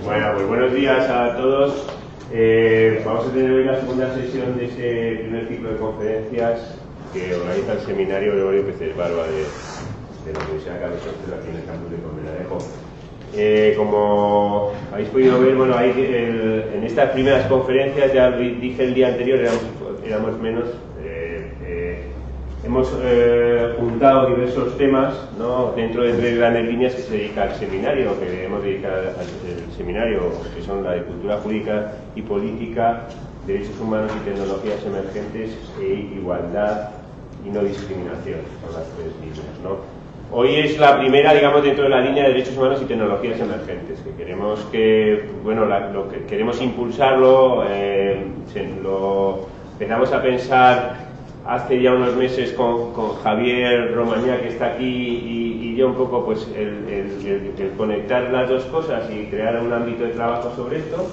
Bueno, pues buenos días a todos. Vamos a tener hoy la segunda sesión de este primer ciclo de conferencias que organiza el seminario Gregorio Peces Barba de la Universidad Carlos III aquí en el campus de Colmenarejo. Como habéis podido ver, bueno, en estas primeras conferencias, ya dije el día anterior, éramos menos. Hemos juntado diversos temas, ¿no?, dentro de tres grandes líneas que se dedica al seminario, que debemos dedicar al seminario, que son la de cultura jurídica y política, derechos humanos y tecnologías emergentes, e igualdad y no discriminación. Son las tres líneas, ¿no? Hoy es la primera, digamos, dentro de la línea de derechos humanos y tecnologías emergentes, que queremos que, bueno, lo que queremos impulsarlo, lo empezamos a pensar hace ya unos meses con Javier Romañá, que está aquí, y yo un poco, pues, el conectar las dos cosas y crear un ámbito de trabajo sobre esto.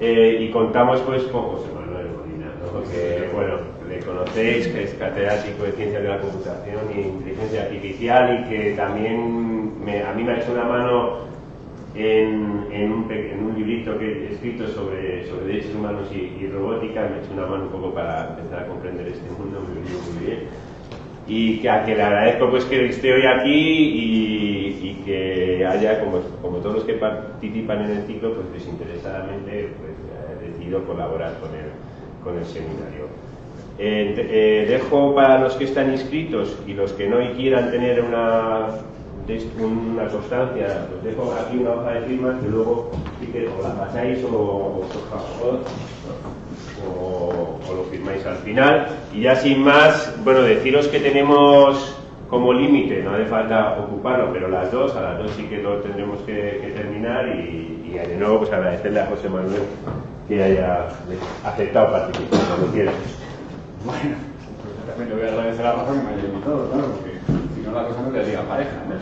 Y contamos, pues, con José Manuel Molina, ¿no?, que, bueno, le conocéis, que es catedrático de Ciencias de la Computación e Inteligencia Artificial, y que también a mí me ha hecho una mano en un librito que he escrito sobre derechos humanos y robótica. Me ha hecho una mano un poco para empezar a comprender este mundo muy bien. Y a que le agradezco, pues, que esté hoy aquí y que haya, como todos los que participan en el ciclo, pues desinteresadamente, pues, decidido colaborar con el seminario. Dejo para los que están inscritos y los que no quieran tener una constancia, pues dejo aquí una hoja de firmas que luego sí que o la pasáis o lo firmáis al final. Y ya sin más, bueno, deciros que tenemos como límite, no hace falta ocuparlo, pero a las dos sí que lo tendremos que terminar, y de nuevo, pues, agradecerle a José Manuel que haya aceptado participar cuando quiera. Bueno, pues también le voy a agradecer a Rafa que me haya invitado, claro, porque si no la cosa no quedaría pareja, ¿no?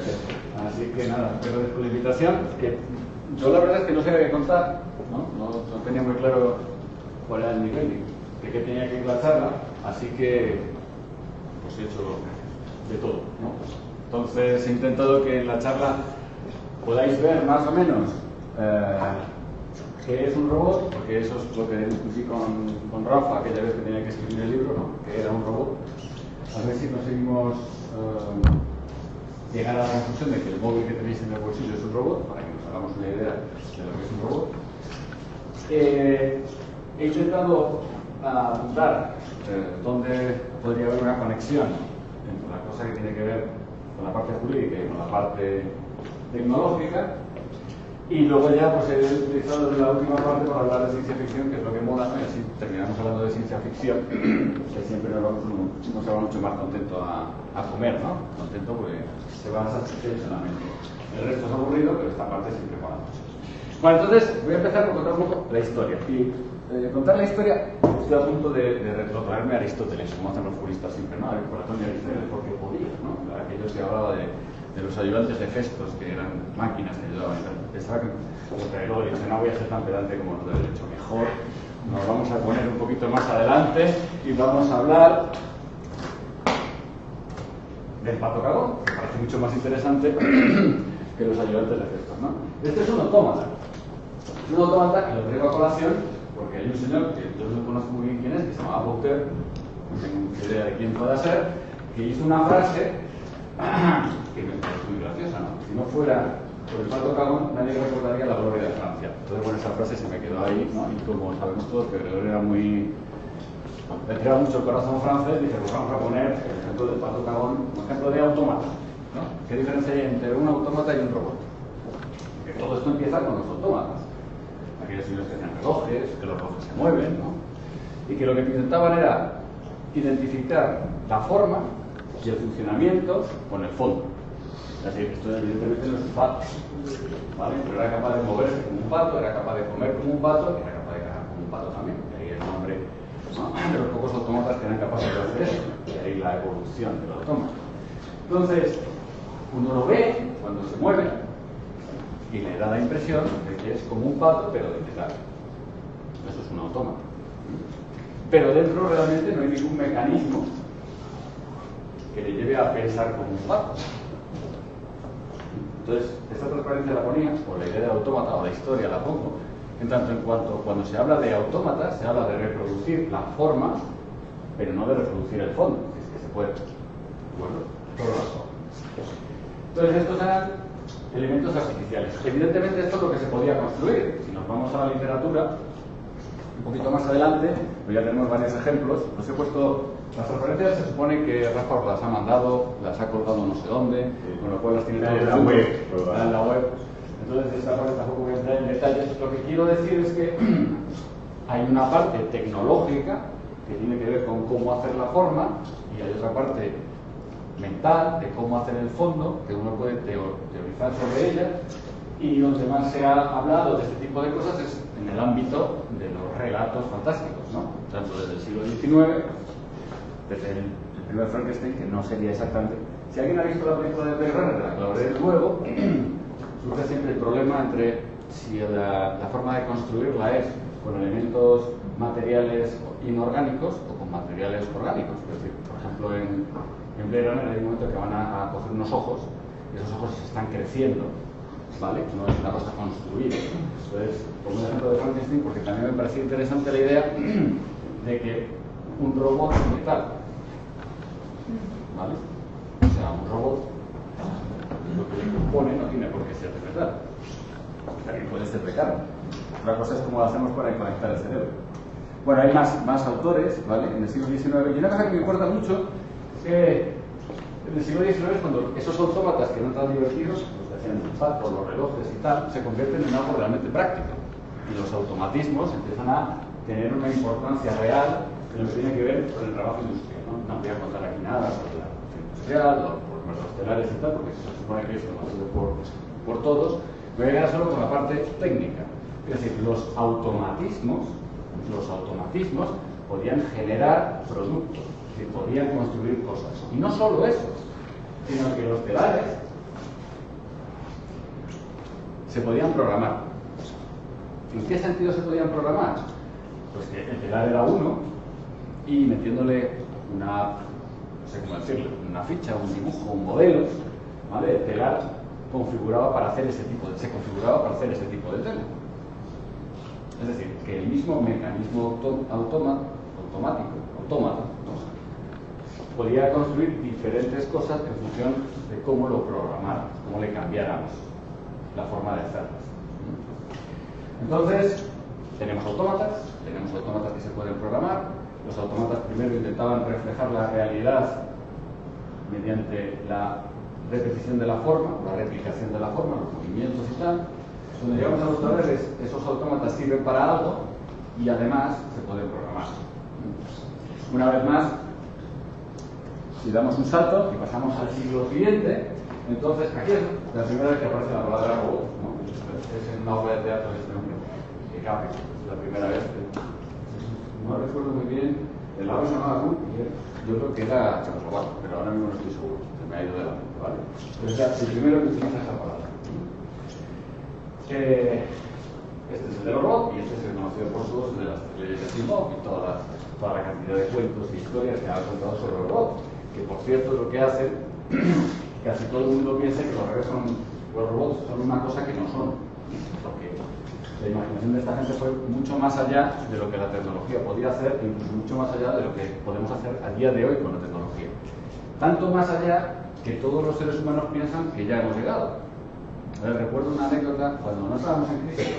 Así que nada, agradezco la invitación, que yo la verdad es que no sabía qué contar, no tenía muy claro cuál era el nivel de qué tenía que ir la charla, así que pues he hecho de todo, ¿no? Entonces he intentado que en la charla podáis ver más o menos qué es un robot, porque eso es lo que discutí con Rafa aquella vez que tenía que escribir el libro, ¿no?, que era un robot. A ver si conseguimos llegar a la conclusión de que el móvil que tenéis en el bolsillo es un robot, para que nos hagamos una idea de lo que es un robot. He intentado apuntar dónde podría haber una conexión entre la cosa que tiene que ver con la parte jurídica y con la parte tecnológica, y luego ya, pues, he utilizado la última parte para hablar de ciencia ficción, que es lo que mola, ¿no? Y así terminamos hablando de ciencia ficción, que siempre nos va mucho más contento a comer, ¿no? Contento porque se va a satisfecho en la mente. El resto es aburrido, pero esta parte siempre mola mucho. Bueno, entonces voy a empezar por contar un poco la historia. Y contar la historia, estoy a punto de retrotraerme a Aristóteles, como hacen los juristas siempre, ¿no? Por Antonio Aristóteles, porque podía, ¿no? Aquellos que hablaba de los ayudantes de Festos, que eran máquinas que ayudaban. Pensaba que luego dije, no voy a ser tan pedante como los de derecho, mejor nos vamos a poner un poquito más adelante y vamos a hablar del pato cagón, que parece mucho más interesante que los ayudantes de Festos, ¿no? Este es un autómata. Es un autómata que lo traigo a colación porque hay un señor que yo no conozco muy bien quién es, que se llama Popper, no tengo idea de quién pueda ser, que hizo una frase que me parece muy graciosa, ¿no? Si no fuera por el pato cagón, nadie recordaría la gloria de Francia. Entonces, bueno, esa frase se me quedó ahí, ¿no? Y como sabemos todos que Gregorio le tiraba mucho el corazón francés, dije, pues vamos a poner el ejemplo del pato cagón como ejemplo de autómata, ¿no? ¿Qué diferencia hay entre un autómata y un robot? Que todo esto empieza con los autómatas. Aquellos señores que hacen relojes, que los relojes se mueven, ¿no? Y que lo que intentaban era identificar la forma y el funcionamiento con el fondo. Es decir, esto evidentemente no es un pato, ¿vale? Pero era capaz de moverse como un pato, era capaz de comer como un pato, y era capaz de cagar como un pato también. Y ahí el nombre, ¿no?, de los pocos autómatas que eran capaces de hacer eso. Y ahí la evolución del autómata. Entonces, uno lo ve cuando se mueve y le da la impresión de que es como un pato, pero de metal. Eso es un autómata. Pero dentro realmente no hay ningún mecanismo que le lleve a pensar como un pato. Entonces, esta transparencia la ponía, o la idea de autómata, o la historia la pongo, en tanto en cuanto cuando se habla de autómatas, se habla de reproducir la forma, pero no de reproducir el fondo, si es que se puede. Bueno, todas las formas. Entonces, estos eran elementos artificiales. Evidentemente, esto es lo que se podía construir. Si nos vamos a la literatura, un poquito más adelante, pues ya tenemos varios ejemplos. Os he puesto las referencias, se supone que Rafa las ha mandado, las ha colgado no sé dónde, con lo cual las tiene en la web. En la web. Entonces, esta parte tampoco voy a entrar en detalles. Lo que quiero decir es que hay una parte tecnológica que tiene que ver con cómo hacer la forma, y hay otra parte mental de cómo hacer el fondo, que uno puede teorizar sobre ella, y donde más se ha hablado de este tipo de cosas es en el ámbito de los relatos fantásticos, ¿no? Tanto desde el siglo XIX, desde el primer Frankenstein, que no sería exactamente. Si alguien ha visto la película de Blade Runner, la que hablaré luego, surge siempre el problema entre si la forma de construirla es con elementos materiales inorgánicos o con materiales orgánicos. Es decir, por ejemplo, en Blade Runner hay un momento que van a coger unos ojos y esos ojos se están creciendo, ¿vale? No es una cosa construida. Entonces, como un ejemplo de Frankenstein, porque también me parecía interesante la idea de que un robot es metal, ¿vale? O sea, un robot, lo que le compone no tiene por qué ser de metal. También puede ser de carne. Otra cosa es cómo lo hacemos para conectar el cerebro. Bueno, hay más autores, ¿vale? En el siglo XIX. Y una cosa que me importa mucho es que en el siglo XIX, cuando esos autómatas que eran tan divertidos, los que hacían los zapatos, los relojes y tal, se convierten en algo realmente práctico. Y los automatismos empiezan a tener una importancia real en lo que tiene que ver con el trabajo industrial, ¿no? No voy a contar aquí nada sobre la producción industrial o por los telares y tal, porque se supone que es conocido por todos. Me voy a quedar solo con la parte técnica. Es decir, los automatismos podían generar productos, es decir, podían construir cosas. Y no solo eso, sino que los telares se podían programar. ¿En qué sentido se podían programar? Pues que el telar era uno y metiéndole una, no sé cómo decirlo, una ficha, un dibujo, un modelo, ¿vale? El telar se configuraba para hacer ese tipo de tela. Es decir, que el mismo mecanismo autómata, ¿no? Podía construir diferentes cosas en función de cómo lo programáramos, cómo le cambiáramos la forma de hacerlas. Entonces, tenemos autómatas que se pueden programar. Los autómatas primero intentaban reflejar la realidad mediante la repetición de la forma, la replicación de la forma, los movimientos y tal. Cuando llegamos a los telares, esos autómatas sirven para algo y además se pueden programar. Una vez más, si damos un salto y pasamos al siglo siguiente, entonces aquí es la primera vez que aparece la palabra robot, ¿no? Es en una obra de teatro de este hombre, que cabe, es la primera vez que, no recuerdo muy bien, el lado se llamaba Kuhn, yo creo que era checoslovaco, pero ahora mismo no estoy seguro, se me ha ido de la mente, ¿vale? Entonces ya, el primero que utiliza esa palabra. Este es el de robot y este es el conocido por todos de las leyes de Asimov y toda la cantidad de cuentos y historias que ha contado sobre el robot, que por cierto es lo que hace casi todo el mundo piensa que los robots son una cosa que no son, porque la imaginación de esta gente fue mucho más allá de lo que la tecnología podía hacer, incluso mucho más allá de lo que podemos hacer a día de hoy con la tecnología. Tanto más allá que todos los seres humanos piensan que ya hemos llegado. Recuerdo una anécdota cuando no estábamos en crisis,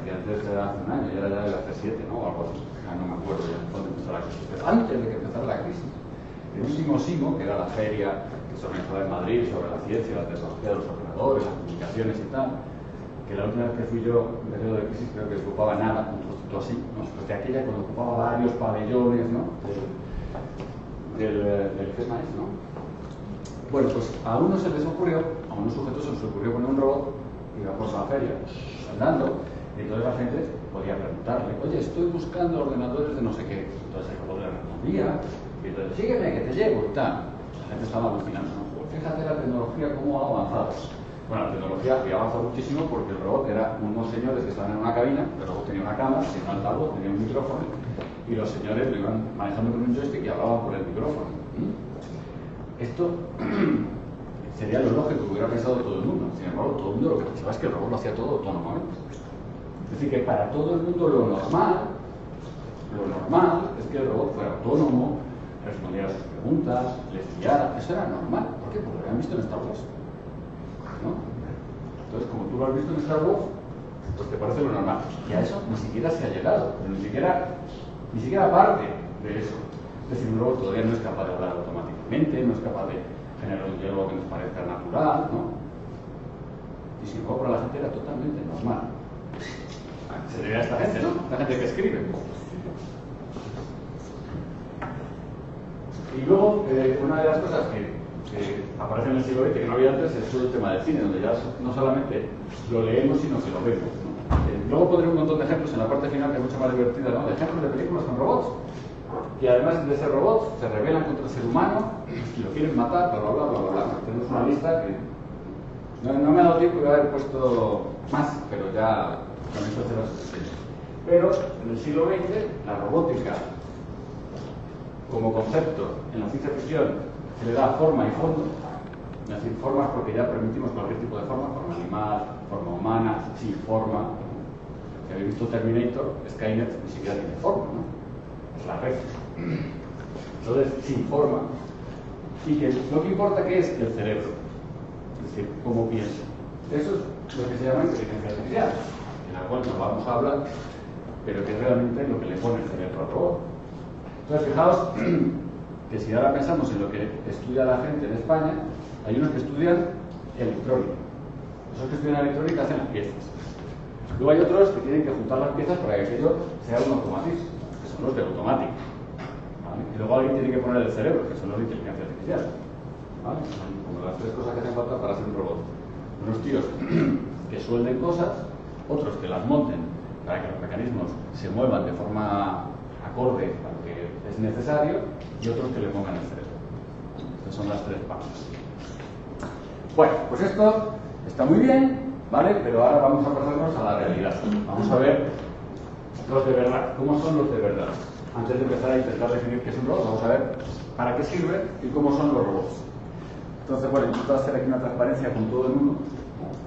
que antes era hace un año, ya era ya de hace 7, ¿no? O algo así, no me acuerdo ya cuándo empezó la crisis, pero antes de que empezara la crisis, el último SIMO, que era la feria que se organizaba en Madrid sobre la ciencia, la tecnología de los ordenadores, las comunicaciones y tal, que la última vez que fui yo en periodo de crisis creo que ocupaba nada, un trocito así, ¿no? Pues de aquella cuando ocupaba varios pabellones, ¿no? Del FEMAES, ¿no? Bueno, pues a unos sujetos se les ocurrió poner un robot que iba por la feria andando, y entonces la gente podía preguntarle, oye, estoy buscando ordenadores de no sé qué. Entonces el robot le respondía, y entonces, sígueme, que te llevo y tal. La gente estaba alucinando, ¿no? Pues fíjate la tecnología cómo ha avanzado. Bueno, la tecnología había avanzado muchísimo porque el robot era unos señores que estaban en una cabina, el robot tenía una cámara, tenía un altavoz, tenía un micrófono, y los señores lo iban manejando con un joystick y hablaban por el micrófono. Esto sería lo lógico que hubiera pensado todo el mundo. Sin embargo, todo el mundo lo que pensaba es que el robot lo hacía todo autónomamente. Es decir, que para todo el mundo lo normal es que el robot fuera autónomo, respondiera a sus preguntas, les guiara. Eso era normal. ¿Por qué? Porque lo habían visto en Star Wars, ¿no? Entonces, como tú lo has visto en Star Wars, pues te parece lo normal. Y a eso ni siquiera se ha llegado, pero ni siquiera parte de eso. Es decir, un robot todavía no es capaz de hablar automáticamente, no es capaz de generar un diálogo que nos parezca natural, ¿no? Y sin embargo, para la gente era totalmente normal. Se debe a esta gente, ¿no? La gente que escribe. Y luego, una de las cosas que aparece en el siglo XX, que no había antes, es todo el tema del cine, donde ya no solamente lo leemos, sino que lo vemos, ¿no? Luego pondré un montón de ejemplos en la parte final, que es mucho más divertida, ¿no? De ejemplos de películas con robots, que además de ser robots, se rebelan contra el ser humano y lo quieren matar, bla, bla, bla, bla, bla. Tenemos una lista que no me ha dado tiempo de haber puesto más, pero ya con esto se las enseño. Pero en el siglo XX, la robótica como concepto en la ciencia ficción se le da forma y fondo, es decir, formas porque ya permitimos cualquier tipo de forma animal, forma humana, sin forma. Si habéis visto Terminator, Skynet ni siquiera tiene forma, ¿no? Es la red. Entonces, sin forma. Y que lo que importa que es el cerebro, es decir, cómo piensa. Eso es lo que se llama inteligencia artificial, en la cual no vamos a hablar, pero que es realmente lo que le pone el cerebro al robot. Entonces, fijaos que si ahora pensamos en lo que estudia la gente en España, hay unos que estudian electrónica. Esos que estudian electrónica hacen las piezas. Luego hay otros que tienen que juntar las piezas para que aquello sea un automatismo, que son los de automática. ¿Vale? Y luego alguien tiene que poner el cerebro, que son los de inteligencia artificial. ¿Vale? Son como las tres cosas que hacen falta para hacer un robot. Unos tíos que suelden cosas, otros que las monten para que los mecanismos se muevan de forma acorde a lo que es necesario, y otros que le pongan el cerebro. Estas son las tres partes. Bueno, pues esto está muy bien, ¿vale? Pero ahora vamos a pasarnos a la realidad. Vamos a ver los de verdad. ¿Cómo son los de verdad? Antes de empezar a intentar definir qué es un robot, vamos a ver para qué sirve y cómo son los robots. Entonces, bueno, intento hacer aquí una transparencia con todo el mundo.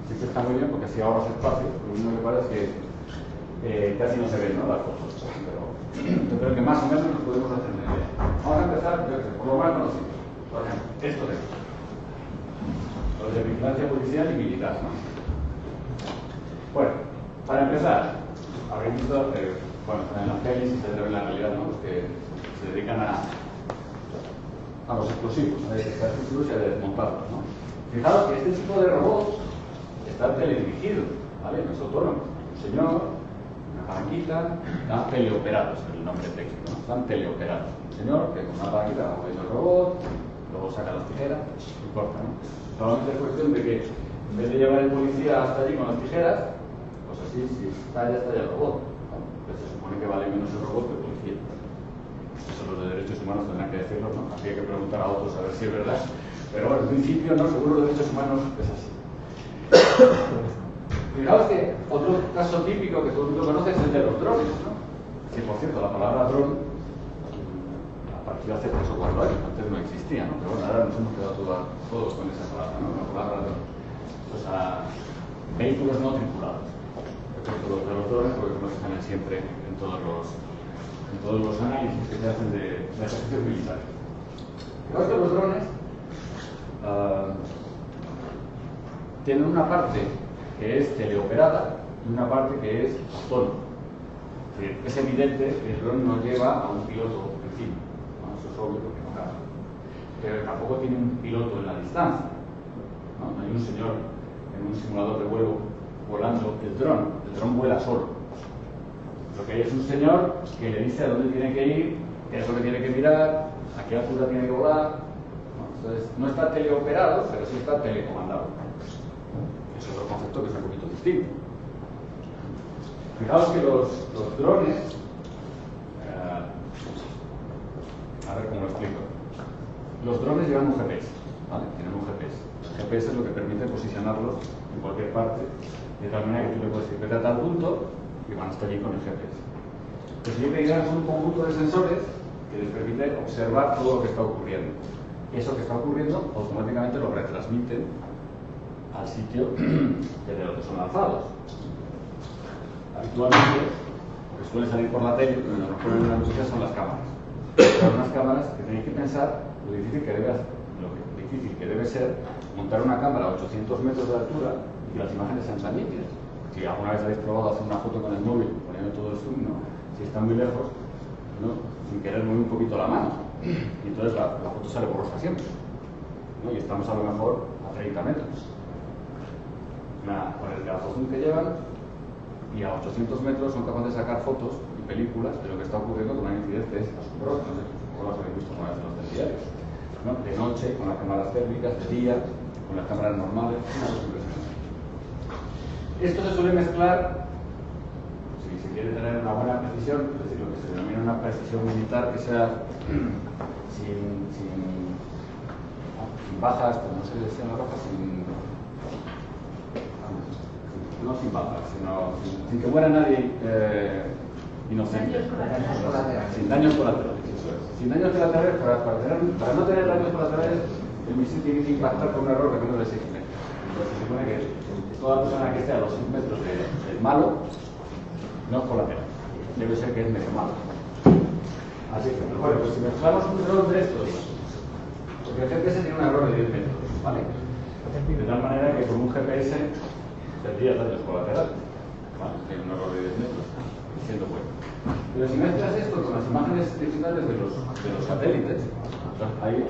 Así que está muy bien porque así ahorras espacio. Lo único que pasa es que casi no se ven, ¿no? Las fotos. Pero yo creo que más o menos nos podemos hacer una idea. Vamos a empezar, yo que sé, por lo más conocido. Por ejemplo, esto de aquí. Los de vigilancia policial y militar, ¿no? Bueno, para empezar, habréis visto, bueno, en las pelis se ve la realidad, ¿no? Los que se dedican a los explosivos, a detectar explosivos y a desmontarlos, ¿no? Fijaros que este tipo de robots está teledirigido, ¿vale? No es autónomo. Un señor, una palanquita, están teleoperados, es el nombre técnico, ¿no? Están teleoperados. Un señor que con una palanquita va moviendo el robot, luego saca las tijeras y corta, ¿no? Solamente es cuestión de que en vez de llevar el policía hasta allí con las tijeras, pues así, si estalla el robot, ¿no? Pues se supone que vale menos el robot que el policía. Eso los de derechos humanos tendrán que decirlo, ¿no? Habría que preguntar a otros a ver si es verdad. Pero bueno, en principio, no, seguro los derechos humanos es así. Fijaos que otro caso típico que todo el mundo conoce es el de los drones, ¿no? Que por cierto, la palabra dron apareció hace 3 o 4 años, antes no existía, ¿no? Pero bueno, ahora nos hemos quedado todos con esa palabra, ¿no? La palabra dron. Pues a vehículos no tripulados. De los drones, porque no se salen siempre en todos los análisis que se hacen de ejercicios militares. Fijaos que los drones tienen una parte que es teleoperada y una parte que es autónoma. Es evidente que el dron no lleva a un piloto encima, ¿no? Eso es obvio porque no cabe. Pero tampoco tiene un piloto en la distancia, ¿no? No hay un señor en un simulador de vuelo volando el dron vuela solo. Lo que hay es un señor que le dice a dónde tiene que ir, qué es lo que tiene que mirar, a qué altura tiene que volar. Entonces, no está teleoperado, pero sí está telecomandado. Es otro concepto que es un poquito distinto. Fijaos que los drones, a ver cómo lo explico. Los drones llevan un GPS, ¿vale? Tienen un GPS. El GPS es lo que permite posicionarlos en cualquier parte, de tal manera que tú le puedes decir, vete a tal punto, y van hasta allí con el GPS. Lo siguiente que son un conjunto de sensores que les permite observar todo lo que está ocurriendo. eso que está ocurriendo automáticamente lo retransmiten al sitio desde lo que son lanzados. Habitualmente, lo que suele salir por la tele, que nos ponen en las noticias, son las cámaras. Hay unas cámaras que tenéis que pensar lo difícil que debe ser montar una cámara a 800 metros de altura y que las imágenes sean tan nítidas. Si alguna vez habéis probado hacer una foto con el móvil, poniendo todo el zoom, ¿no? Si está muy lejos, ¿no? Sin querer mover un poquito la mano, y entonces la foto sale borrosa siempre, ¿no? Y estamos a lo mejor a 30 metros. Con el pedazo zoom que llevan, y a 800 metros son capaces de sacar fotos y películas de lo que está ocurriendo con una nitidez que es asombrosa. No sé si las habéis visto alguna vez en los telediarios, ¿no? De noche, con las cámaras térmicas, de día, con las cámaras normales, es una cosa impresionante. Esto se suele mezclar, si se quiere tener una buena precisión, es decir, lo que se denomina una precisión militar que sea sin bajas, como no se decía en la roja, no sin bajas, sino sin que muera nadie inocente. Sin daños colaterales. Sin daños colaterales, para no tener daños colaterales, el misil tiene que impactar con un error de menos de 6 metros. Entonces se supone que toda persona que esté a los 6 metros del malo no es colateral. Debe ser que es medio malo. Así que, bueno, pues si mezclamos un error de estos, porque el GPS tiene un error de 10 metros, ¿vale? De tal manera que con un GPS tendría daños colaterales, ¿vale? Tiene un error de 10 metros, siendo bueno. Pero si mezclas esto con las imágenes digitales de los satélites, ahí,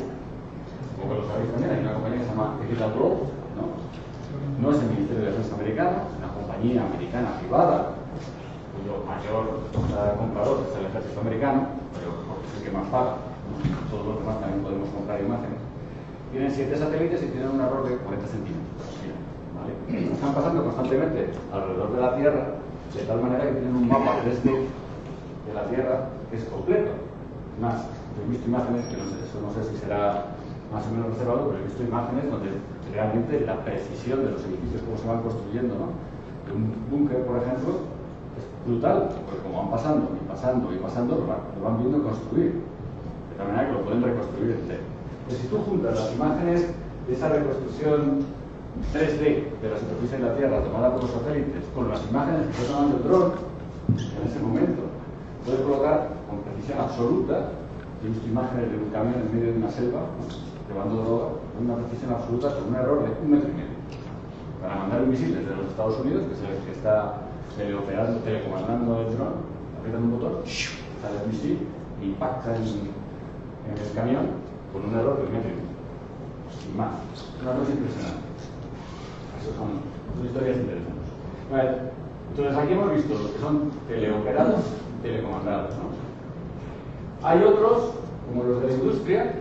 como lo sabéis también, hay una compañía que se llama Digital Globe, ¿no? No es el Ministerio de Defensa americano, es una compañía americana privada, cuyo mayor comprador es el ejército americano, pero porque es el que más paga, ¿no? Todos los demás también podemos comprar imágenes. Tienen 7 satélites y tienen un error de 40 centímetros. ¿Vale? Están pasando constantemente alrededor de la Tierra, de tal manera que tienen un mapa 3D de la Tierra que es completo. Más, he visto imágenes, que eso no sé si será más o menos reservado, pero he visto imágenes donde realmente la precisión de los edificios, cómo se van construyendo, ¿no? De un búnker, por ejemplo, es brutal, porque como van pasando y pasando y pasando, lo van viendo construir, de tal manera que lo pueden reconstruir entero. Pues si tú juntas las imágenes de esa reconstrucción 3D de la superficie de la Tierra tomada por los satélites con las imágenes que está tomando el dron en ese momento, puedes colocar con precisión absoluta. He visto imágenes de un camión en medio de una selva, ¿no? Llevando droga, con una precisión absoluta, con un error de 1,5 metros. Para mandar un misil desde los Estados Unidos, que es el que está telecomandando el dron, aprietan un botón, sale el misil e impacta en el camión con un error de 1,5 metros. Sin más. Una cosa impresionante. Esas son historias interesantes. Vale. Entonces aquí hemos visto los que son teleoperados y telecomandados, ¿no? Hay otros, como los de la industria,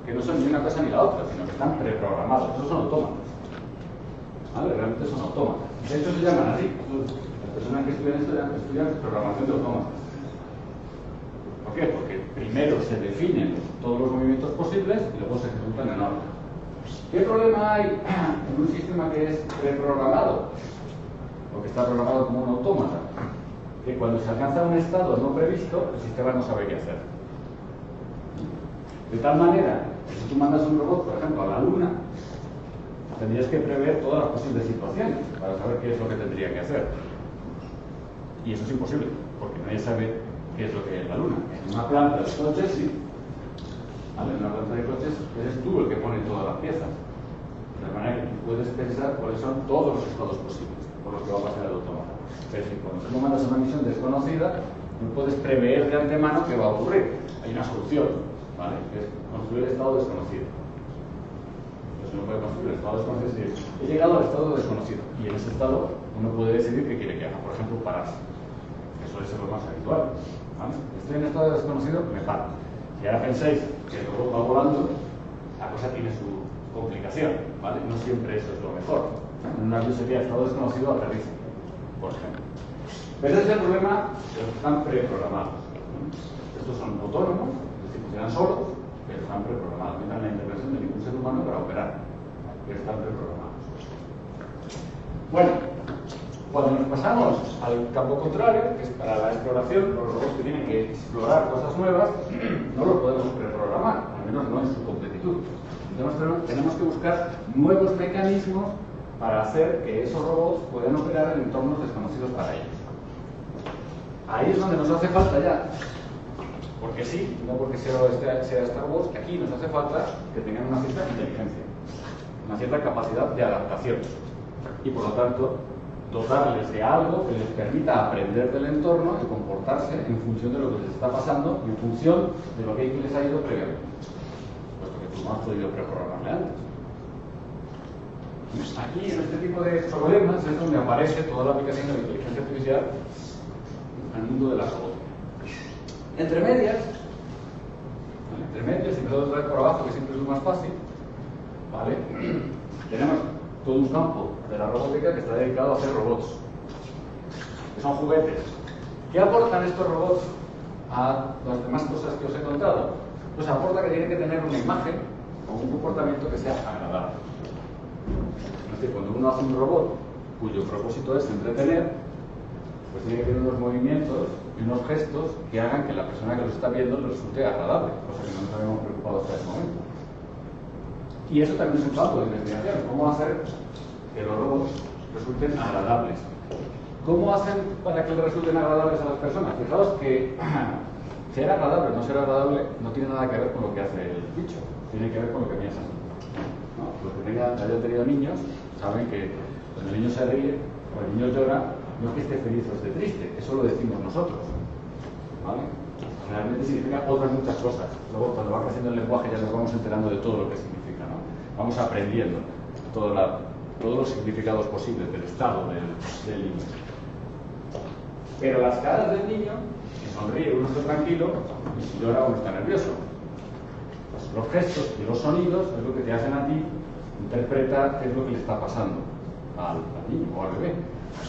que no son ni una cosa ni la otra, sino que están preprogramados. Esos son autómatas. ¿Vale? Realmente son autómatas. De hecho se llaman así. Las personas que estudian esto estudian programación de autómatas. ¿Por qué? Porque primero se definen todos los movimientos posibles y luego se ejecutan en orden. ¿Qué problema hay en un sistema que es preprogramado? O que está programado como un autómata. Que cuando se alcanza un estado no previsto, el sistema no sabe qué hacer. De tal manera que si tú mandas un robot, por ejemplo, a la Luna, tendrías que prever todas las posibles situaciones para saber qué es lo que tendría que hacer. Y eso es imposible, porque nadie sabe qué es lo que es la Luna. En una planta de coches, sí. En una planta de coches eres tú el que pone todas las piezas. De manera que tú puedes pensar cuáles son todos los estados posibles por los que va a pasar el automata. Es decir, cuando tú mandas una misión desconocida, no puedes prever de antemano qué va a ocurrir. Hay una solución, ¿vale? Que es construir el estado desconocido. Entonces uno puede construir el estado desconocido, es decir, he llegado al estado desconocido y en ese estado uno puede decidir qué quiere que haga. Por ejemplo, pararse. Que suele ser lo más habitual. ¿Vale? Estoy en estado desconocido, me paro. Si ahora pensáis que el robot va volando, la cosa tiene su complicación, ¿vale? No siempre eso es lo mejor. En un avión sería estado desconocido, aterriza, por ejemplo. Pero ese es el problema de los que están preprogramados. Estos son autónomos, es decir, funcionan solos, pero están preprogramados. No necesitan la intervención de ningún ser humano para operar, pero están preprogramados. Bueno, cuando nos pasamos al campo contrario, que es para la exploración, los robots que tienen que explorar cosas nuevas, no los podemos preprogramar, al menos no en su completitud. tenemos que buscar nuevos mecanismos para hacer que esos robots puedan operar en entornos desconocidos para ellos. Ahí es donde nos hace falta ya, porque sí, no porque sea Star Wars, que aquí nos hace falta que tengan una cierta inteligencia, una cierta capacidad de adaptación y por lo tanto dotarles de algo que les permita aprender del entorno y comportarse en función de lo que les está pasando y en función de lo que les ha ido previamente, puesto que tú no has podido preprogramarle antes. Aquí, en este tipo de problemas, es donde aparece toda la aplicación de la inteligencia artificial al mundo de la robótica. Entre medias, y me lo traer por abajo, que siempre es lo más fácil, ¿vale? Tenemos todo un campo de la robótica que está dedicado a hacer robots, que son juguetes. ¿Qué aportan estos robots a las demás cosas que os he contado? Pues aporta que tienen que tener una imagen o un comportamiento que sea agradable. Es decir, cuando uno hace un robot cuyo propósito es entretener, pues tiene que tener unos movimientos y unos gestos que hagan que la persona que lo está viendo le resulte agradable, cosa que no nos habíamos preocupado hasta ese momento. Y eso también es un campo de investigación. ¿Cómo hacer que los robots resulten agradables? ¿Cómo hacen para que le resulten agradables a las personas? Fijaos que ser agradable o no ser agradable no tiene nada que ver con lo que hace el bicho, tiene que ver con lo que piensan. ¿No? Los que hayan tenido niños saben que cuando el niño se ríe o el niño llora, no es que esté feliz o esté triste, eso lo decimos nosotros. ¿Vale? Realmente significa otras muchas cosas. Luego, cuando va creciendo el lenguaje, ya nos vamos enterando de todo lo que significa, ¿no? Vamos aprendiendo todos los significados posibles del estado del niño. Pero las caras del niño, si sonríe uno está tranquilo, y si llora uno está nervioso. Los gestos y los sonidos es lo que te hacen a ti interpretar qué es lo que le está pasando al niño o al bebé.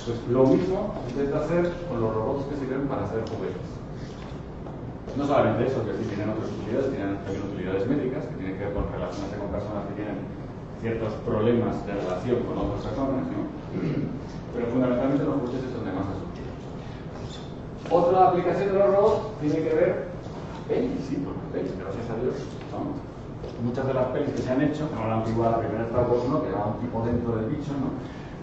Pues lo mismo se intenta hacer con los robots que sirven para hacer juguetes. No solamente eso, que sí tienen otras utilidades, tienen también utilidades médicas, que tienen que ver con relacionarse con personas que tienen ciertos problemas de relación con otras personas, ¿no? Pero fundamentalmente los juguetes es donde más se utilizan. Otra aplicación de los robots tiene que ver, pelis, sí, pues pelis, gracias a Dios, ¿no? Muchas de las pelis que se han hecho, como la antigua, la primera Star Wars, ¿no? Que era un tipo dentro del bicho, ¿no?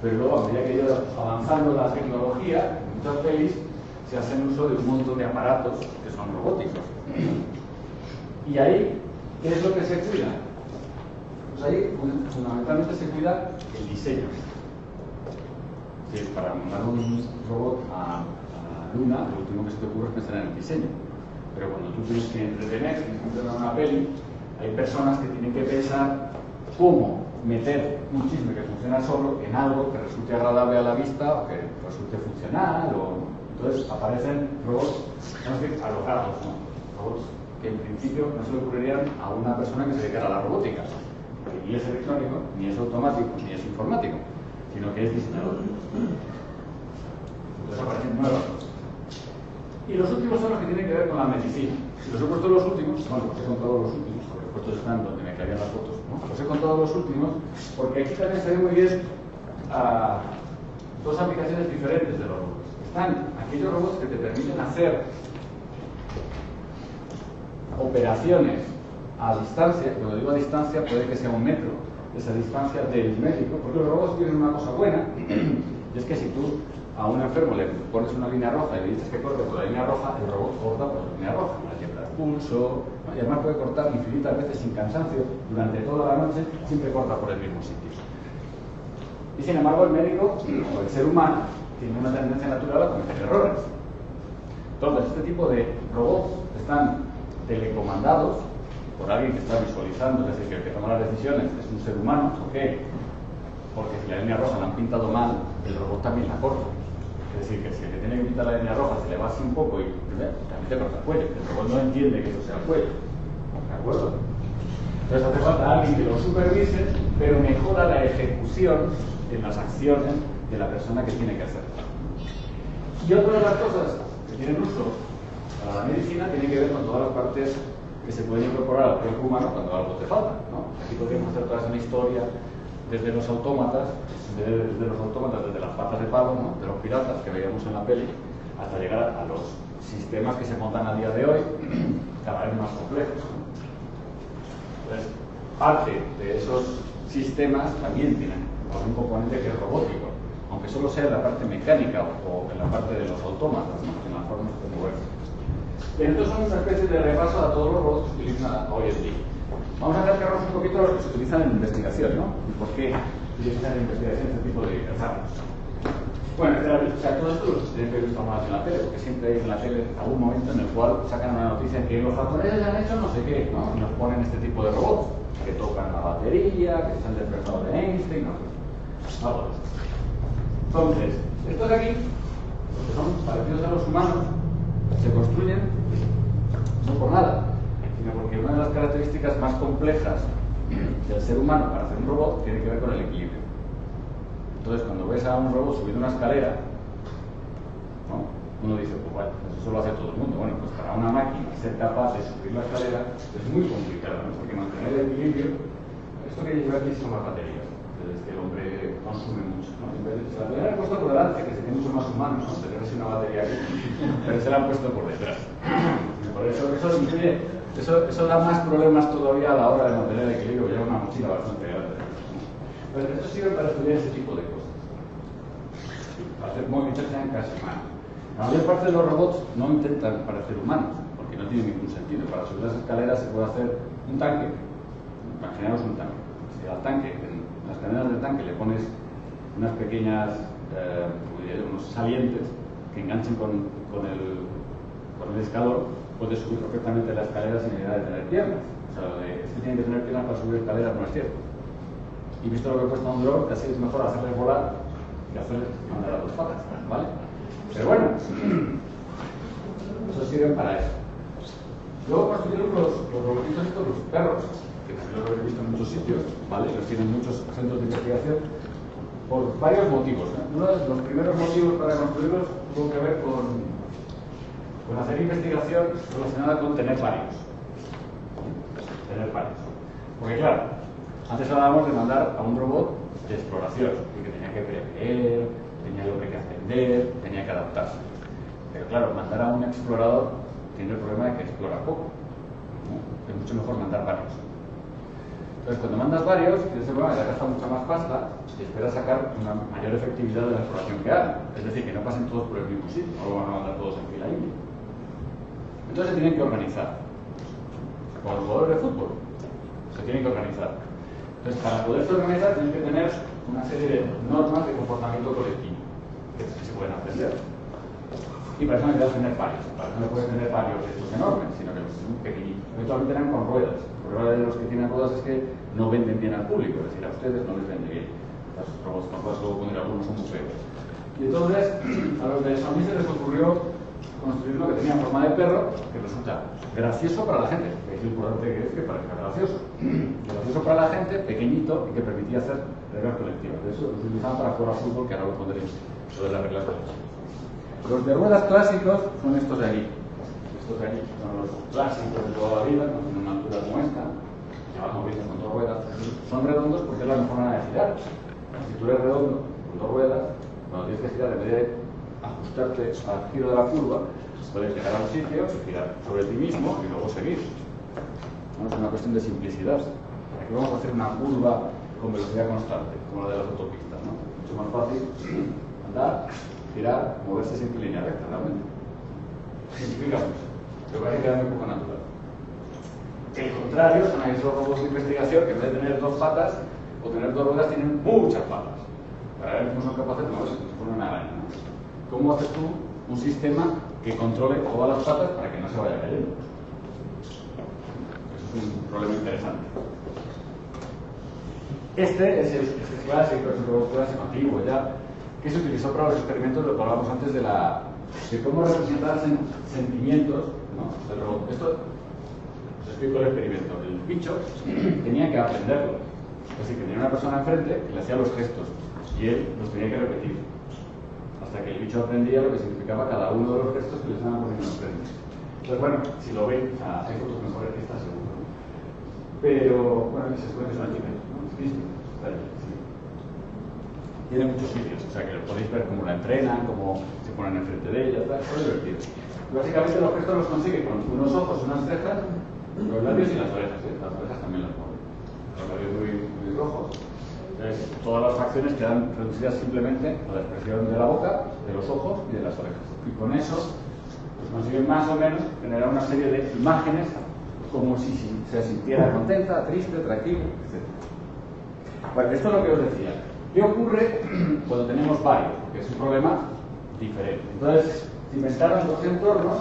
Pero luego, a medida que ha ido avanzando la tecnología, en muchas pelis se hacen uso de un montón de aparatos que son robóticos. Y ahí, ¿qué es lo que se cuida? Pues ahí, fundamentalmente, se cuida el diseño. Si es para mandar un robot a la luna, lo último que se te ocurre es pensar en el diseño. Pero cuando tú tienes que entretener, tienes que entretener una peli, hay personas que tienen que pensar cómo meter un chisme que funciona solo en algo que resulte agradable a la vista o que resulte funcional. Entonces aparecen robots, vamos a decir, alocados, ¿no? Robots que en principio no se le ocurrirían a una persona que se dedicara a la robótica, porque ni es electrónico, ni es automático, ni es informático, sino que es diseñador. Entonces aparecen nuevas cosas. Y los últimos son los que tienen que ver con la medicina. Si los he puesto los últimos, bueno, los he contado los últimos, porque los puestos están donde me caían las fotos, ¿no? Los he contado los últimos, porque aquí también se ve muy bien dos aplicaciones diferentes de los robots. Están aquellos robots que te permiten hacer operaciones a distancia. Cuando digo a distancia, puede que sea un metro, esa distancia del médico, porque los robots tienen una cosa buena, y es que si tú a un enfermo le pones una línea roja y le dices que corte por la línea roja, el robot corta por la línea roja, le tiembla el pulso, ¿no? Y además puede cortar infinitas veces sin cansancio durante toda la noche, siempre corta por el mismo sitio. Y sin embargo el médico, o el ser humano, tiene una tendencia natural a cometer errores. Entonces, este tipo de robots están telecomandados por alguien que está visualizando, es decir, que el que toma las decisiones es un ser humano, ¿ok? Porque si la línea roja la han pintado mal, el robot también la corta. Es decir, que si el que tiene que pintar la línea roja se le va así un poco y también te corta el cuello. El robot no entiende que eso sea el cuello. ¿De acuerdo? Entonces hace falta alguien que lo supervise, pero mejora la ejecución en las acciones de la persona que tiene que hacerlo. Y otra de las cosas que tienen uso para la medicina tiene que ver con todas las partes que se pueden incorporar al cuerpo humano cuando algo te falta, ¿no? Aquí podríamos hacer toda esa historia desde los autómatas, desde las patas de palo, ¿no? De los piratas que veíamos en la peli, hasta llegar a los sistemas que se montan a día de hoy, cada vez más complejos, ¿no? Entonces, parte de esos sistemas también tienen un componente que es robótico, aunque solo sea en la parte mecánica o en la parte de los autómatas, ¿no? En las formas de moverse. Bien, estos son una especie de repaso a todos los robots que se utilizan hoy en día. Vamos a acercarnos un poquito a los que se utilizan en investigación, ¿no? ¿Y por qué se utilizan en investigación este tipo de cazarros? Bueno, o sea, todo esto lo tienen que haber visto más en la tele, porque siempre hay en la tele algún momento en el cual sacan una noticia que los japoneses han hecho no sé qué, ¿no? Y nos ponen este tipo de robots que tocan la batería, que se han despertado de Einstein, ¿no? Algo de esto. Entonces, estos de aquí, los que son parecidos a los humanos, se construyen no por nada, sino porque una de las características más complejas del ser humano para hacer un robot tiene que ver con el equilibrio. Entonces, cuando ves a un robot subiendo una escalera, ¿no? Uno dice, pues bueno, eso lo hace todo el mundo. Bueno, pues para una máquina ser capaz de subir la escalera es muy complicado, ¿no? Porque mantener el equilibrio, esto que lleva aquí son más baterías, es que el hombre consume mucho, ¿no? En vez de, se la podrían haber puesto por delante, que sería mucho más humano, ¿no? Tener así una batería aquí, pero se la han puesto por detrás. Por eso da más problemas todavía a la hora de mantener el equilibrio, lleva una mochila bastante grande. Pues esto sirve para estudiar ese tipo de cosas, para hacer movimientos que sean casi humanos. La mayor parte de los robots no intentan parecer humanos, porque no tiene ningún sentido. Para subir las escaleras se puede hacer un tanque, imaginaos un tanque. Si al tanque, en las cadenas del tanque le pones unas pequeñas, unos salientes que enganchen con el escalón, puedes subir perfectamente la escalera sin necesidad de tener piernas. O sea, es que tienen que tener piernas para subir escaleras no es cierto. Y visto lo que cuesta un dron, casi es mejor hacerle volar que hacerle andar a dos patas, ¿vale? Pero bueno, eso sirve para eso. Luego construyeron los robotitos estos, los perros, que también los he visto en muchos sitios, ¿vale? Los tienen muchos centros de investigación, por varios motivos, ¿eh? Uno de los primeros motivos para construirlos tuvo que ver con hacer investigación relacionada con tener varios. Porque claro, antes hablábamos de mandar a un robot de exploración, que tenía que prever, tenía lo que aprender, tenía que adaptarse. Pero claro, mandar a un explorador tiene el problema de que explora poco, ¿no? Es mucho mejor mandar varios. Entonces, cuando mandas varios, tienes el problema de que gasta mucha más pasta y esperas sacar una mayor efectividad de la exploración que hagan. Es decir, que no pasen todos por el mismo sitio, no lo van a mandar todos en fila india. Entonces se tienen que organizar. Como los jugadores de fútbol, se tienen que organizar. Entonces, para poderse organizar, tienen que tener una serie de normas de comportamiento colectivo, que se pueden aprender. Y para eso necesitas tener varios. Para eso no puedes tener varios de estos enormes, sino que los son pequeñitos. Habitualmente eran con ruedas. El problema de los que tienen ruedas es que no venden bien al público, es decir, a ustedes no les vende bien. Los robots con ruedas, luego poner algunos son muy feos. Y entonces, a los de Xiaomi se les ocurrió construir lo que tenía forma de perro, que resulta gracioso para la gente, que es importante que es que parezca gracioso. Gracioso para la gente, pequeñito y que permitía hacer reglas colectivas. De eso lo utilizaban para jugar al fútbol, que ahora lo pondré sobre las reglas colectivas. Los de ruedas clásicos son estos de aquí. Estos de aquí son los clásicos de toda la vida, no tienen una altura como esta, que van moviendo con dos ruedas. Son redondos porque es la mejor manera de girar. Si tú eres redondo, con dos ruedas, cuando tienes que girar, en vez de ajustarte al giro de la curva, puedes llegar a un sitio, girar sobre ti mismo y luego seguir. ¿No? Es una cuestión de simplicidad. Aquí vamos a hacer una curva con velocidad constante, como la de las autopistas, ¿no? Mucho más fácil andar, girar, moverse siempre en línea recta, realmente. Simplifica mucho, pero parece que queda muy poco natural. El contrario son esos robots de investigación que en vez de tener dos patas o tener dos ruedas tienen muchas patas. Para ver cómo son capaces de moverse, como si fuera una araña, ¿no? ¿Cómo haces tú un sistema que controle todas las patas para que no se vaya cayendo? Eso es un problema interesante. Este es el clásico, es un robot clásico antiguo ya, que se utilizó para los experimentos, lo que hablábamos antes de cómo representar sentimientos, ¿no? del robot. Esto os explico el experimento. El bicho tenía que aprenderlo. Es decir, que tenía una persona enfrente que le hacía los gestos y él los tenía que repetir hasta que el bicho aprendía lo que significaba cada uno de los gestos que le estaban poniendo enfrente. Entonces, bueno, si lo ven, hay fotos mejores que esta, seguro, ¿no? Pero, bueno, se supone que es una chica, ¿no? ¿Es Cristo? Está ahí, sí. Tiene muchos sitios, o sea que lo podéis ver cómo la entrenan, cómo se ponen enfrente de ella, tal, es divertido. Básicamente los gestos los consigue con unos ojos, unas cejas, los labios y las orejas, ¿eh? Las orejas también las mueven. los labios muy rojos. Entonces, todas las facciones quedan reducidas simplemente a la expresión de la boca, de los ojos y de las orejas. Y con eso pues consiguen más o menos generar una serie de imágenes como si se sintiera contenta, triste, tranquilo, etc. Bueno, esto es lo que os decía. ¿Qué ocurre cuando tenemos varios? Porque es un problema diferente. Entonces, se inventaron dos entornos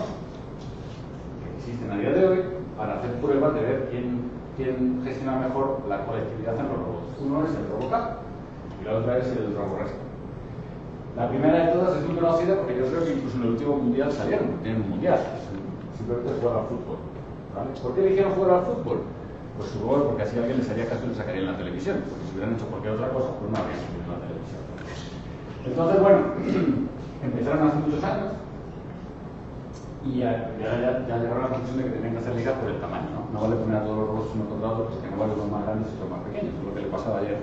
que existen a día de hoy para hacer pruebas de ver quién gestiona mejor la colectividad en los robots. Uno es el RoboCup y la otra es el RoboRescue. La primera de todas es muy conocida porque yo creo que incluso en el último mundial salieron, porque tienen un mundial, simplemente jugar al fútbol. ¿Vale? ¿Por qué eligieron jugar al fútbol? Pues supongo porque así alguien les haría caso y les sacaría en la televisión, porque si hubieran hecho cualquier otra cosa, pues no habrían salido en la televisión. Entonces, bueno, empezaron hace muchos años y ya llegaron a la conclusión de que tenían que hacer ligas por el tamaño, ¿no? No vale poner a todos los robots uno contra otro, porque no vale los más grandes y los más pequeños. Es lo que le pasaba ayer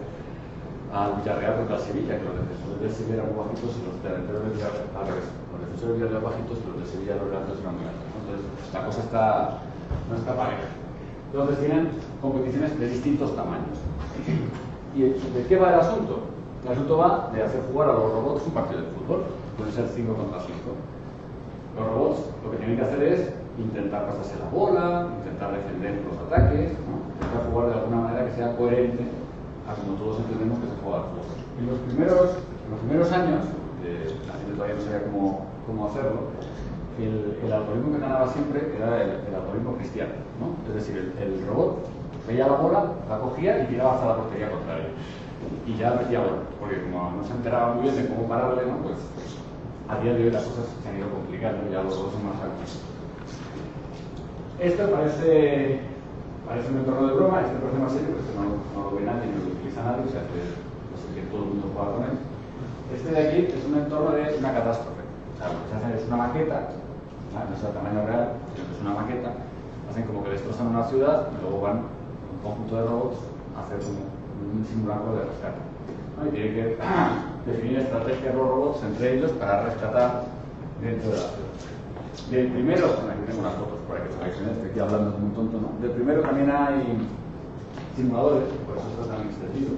al Villarreal contra el Sevilla, que los defensores del Sevilla eran muy bajitos y los delanteros del Villarreal, al revés, los defensores del Villarreal bajitos y los de Sevilla los delanteros eran muy altos, ¿no? Entonces la cosa no está pareja. Entonces tienen competiciones de distintos tamaños. ¿Y de qué va el asunto? El asunto va de hacer jugar a los robots un partido de fútbol, puede ser 5 contra 5. Los robots lo que tienen que hacer es intentar pasarse la bola, intentar defender los ataques, ¿no? Intentar jugar de alguna manera que sea coherente a como todos entendemos que se juega al fútbol. En los primeros años, la gente todavía no sabía cómo hacerlo, el algoritmo que ganaba siempre era el algoritmo cristiano, ¿no? Es decir, el robot veía la bola, la cogía y tiraba hasta la portería contraria. Y ya metía bola, porque como no se enteraba muy bien de cómo pararle, ¿no? Pues a día de hoy las cosas se han ido complicando, ya los robots son más ágiles. Esto parece un entorno de broma, este parece más serio, porque no lo ve nadie, no lo utiliza nadie, o sea que no sé que todo el mundo juega con él. Este de aquí es un entorno de una catástrofe. O sea, lo que se hace es una maqueta, ¿vale? No es el tamaño real, sino que es una maqueta. Hacen como que destrozan una ciudad y luego van un conjunto de robots a hacer como un simulacro de rescate, ¿no? Y tienen que definir estrategias de los robots entre ellos para rescatar dentro de la ciudad. Del primero, bueno, aquí tengo unas fotos para que os hagáis una idea, estoy aquí hablando como un tonto, ¿no? Del primero también hay simuladores, por eso está tan extendido,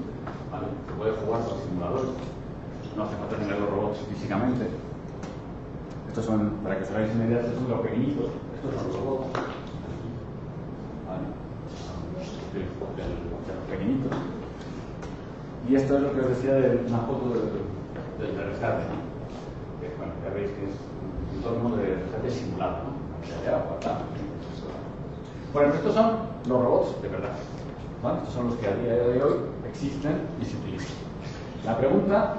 ¿vale? Se puede jugar con simuladores, no hace falta tener los robots físicamente. Estos son, para que os hagáis una idea, estos son los pequeñitos, estos son los robots, ¿vale? De los pequeñitos. Y esto es lo que os decía de una foto del rescate, ¿no? Que, bueno, ya veis que es un entorno de rescate simulado, ¿no? Bueno, estos son los robots de verdad, ¿vale? Estos son los que a día de hoy existen y se utilizan. La pregunta,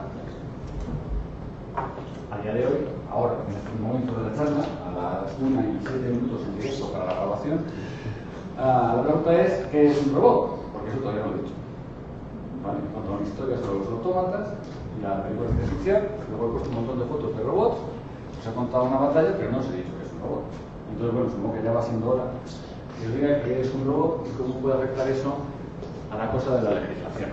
a día de hoy, ahora, en este momento de la charla, a las 1:07 en directo para la grabación, la pregunta es, ¿qué es un robot? Porque eso todavía no lo he dicho. ¿Vale? Cuando una historia sobre los autómatas y la película de ficción, luego he puesto un montón de fotos de robots, os he contado una batalla, pero no os he dicho que es un robot. Entonces, bueno, supongo que ya va siendo hora que os diga qué es un robot y cómo puede afectar eso a la cosa de la legislación.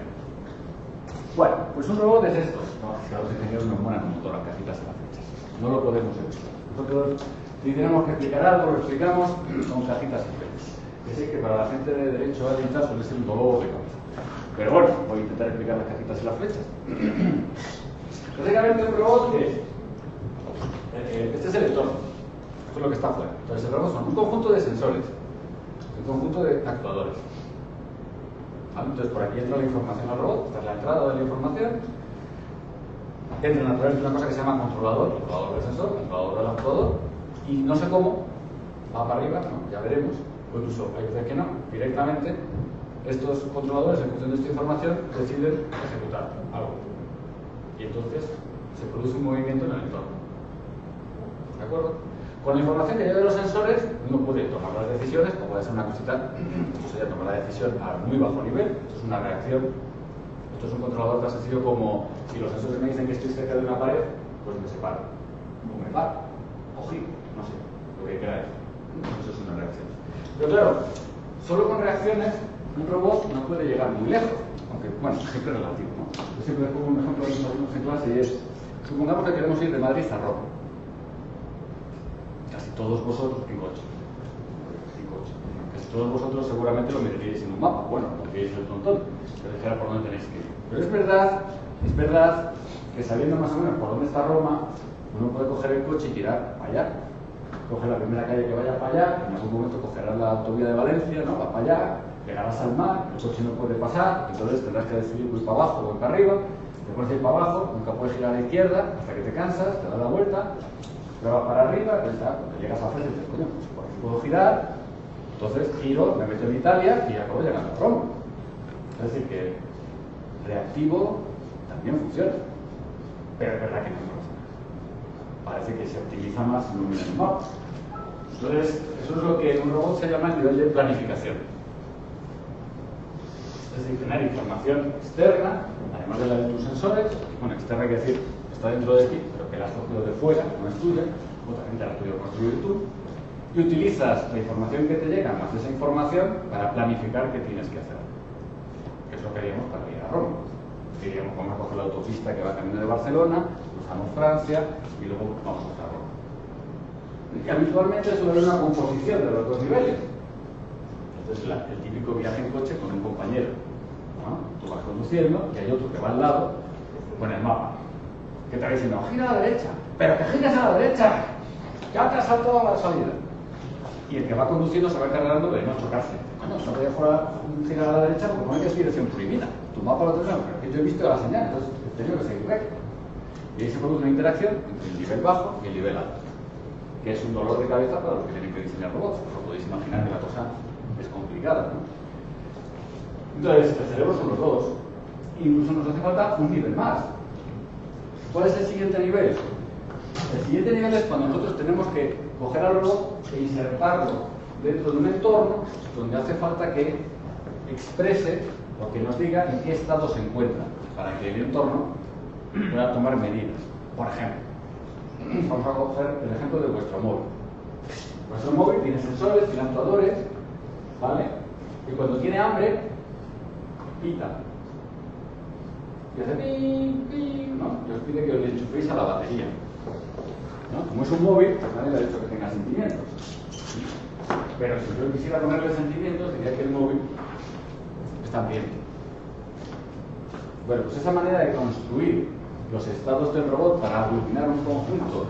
Bueno, pues un robot es esto. No, si a los ingenieros nos molan como todas las cajitas y las flechas. No lo podemos explicar. Nosotros, si tenemos que explicar algo, lo explicamos con cajitas y flechas. Que sé que para la gente de derecho a editar suele ser un dolor de cabeza. Pero bueno, voy a intentar explicar las cajitas y las flechas. Básicamente un robot es, este es el entorno, esto es lo que está afuera. Entonces el robot son un conjunto de sensores, un conjunto de actuadores. ¿Vale? Entonces por aquí entra la información al robot, esta es la entrada de la información. Entran a través de una cosa que se llama controlador del sensor, controlador del actuador, y no sé cómo, va para arriba, ¿no? Ya veremos, o incluso hay veces que no, directamente. Estos controladores, en función de esta información, deciden ejecutar algo. Y entonces se produce un movimiento en el entorno. ¿De acuerdo? Con la información que llega de los sensores, uno puede tomar las decisiones, o puede ser una cosita, esto sería tomar la decisión a muy bajo nivel, esto es una reacción, esto es un controlador tan sencillo como si los sensores me dicen que estoy cerca de una pared, pues me separo. O me paro, o giro, no sé, lo que queráis. Eso es una reacción. Pero claro, solo con reacciones un robot no puede llegar muy lejos, aunque, bueno, siempre es relativo, ¿no? Yo siempre pongo un ejemplo en clase y es, supongamos que queremos ir de Madrid a Roma. Casi todos vosotros en coche. Casi todos vosotros seguramente lo mediríais en un mapa. Bueno, lo que el tontón, pero dijera por dónde tenéis que ir. Pero es verdad que sabiendo más o menos por dónde está Roma, uno puede coger el coche y tirar para allá. Coge la primera calle que vaya para allá, en algún momento cogerás la autovía de Valencia, ¿no? Va para allá, llegarás al mar, el coche no puede pasar, entonces tendrás que decidir ir para abajo o para arriba. Te puedes ir para abajo, nunca puedes girar a la izquierda hasta que te cansas, te das la vuelta, pruebas para arriba, ya está. Cuando llegas a Francia dices, coño, pues por aquí puedo girar, entonces giro, me meto en Italia y acabo llegando a Roma. Es decir, que reactivo también funciona, pero es verdad que no pasa nada. Parece que se optimiza más en un mapa. Entonces, eso es lo que en un robot se llama el nivel de planificación. Es decir, tener información externa, además de la de tus sensores, bueno, externa quiere decir, está dentro de ti, pero que la has cogido de fuera, no es tuya, otra gente la has podido construir tú, y utilizas la información que te llega, más esa información, para planificar qué tienes que hacer. Que es lo que haríamos para ir a Roma. Diríamos, vamos a coger la autopista que va camino de Barcelona, cruzamos Francia y luego vamos a Roma. Y habitualmente suele haber una composición de los dos niveles. Entonces, el típico viaje en coche con un compañero, ¿no? Tú vas conduciendo y hay otro que va al lado con el mapa, que te va diciendo, gira a la derecha, pero que gires a la derecha, ya te has saltado a la salida. Y el que va conduciendo se va cargando de no chocarse. Bueno, no voy a girar a la derecha porque no hay que es dirección prohibida. Tu mapa lo tenemos, pero es que yo he visto la señal, entonces he tenido que seguir recto. Y ahí se produce una interacción entre el nivel bajo y el nivel alto, que es un dolor de cabeza para los que tienen que diseñar robots. Os lo podéis imaginar que la cosa es complicada, ¿no? Entonces, el cerebro son los dos. Incluso nos hace falta un nivel más. ¿Cuál es el siguiente nivel? El siguiente nivel es cuando nosotros tenemos que coger al robot e insertarlo dentro de un entorno donde hace falta que exprese o que nos diga en qué estado se encuentra, para que el entorno pueda tomar medidas. Por ejemplo, vamos a coger el ejemplo de vuestro móvil. Vuestro móvil tiene sensores, tiene actuadores, ¿vale? Y cuando tiene hambre, pita. Y hace ping, ping, ¿no? Y os pide que os le enchuféis a la batería, ¿no? Como es un móvil, pues nadie le ha dicho que tenga sentimientos. Pero si yo quisiera ponerle sentimientos, diría que el móvil está bien. Bueno, pues esa manera de construir los estados del robot para aglutinar un conjunto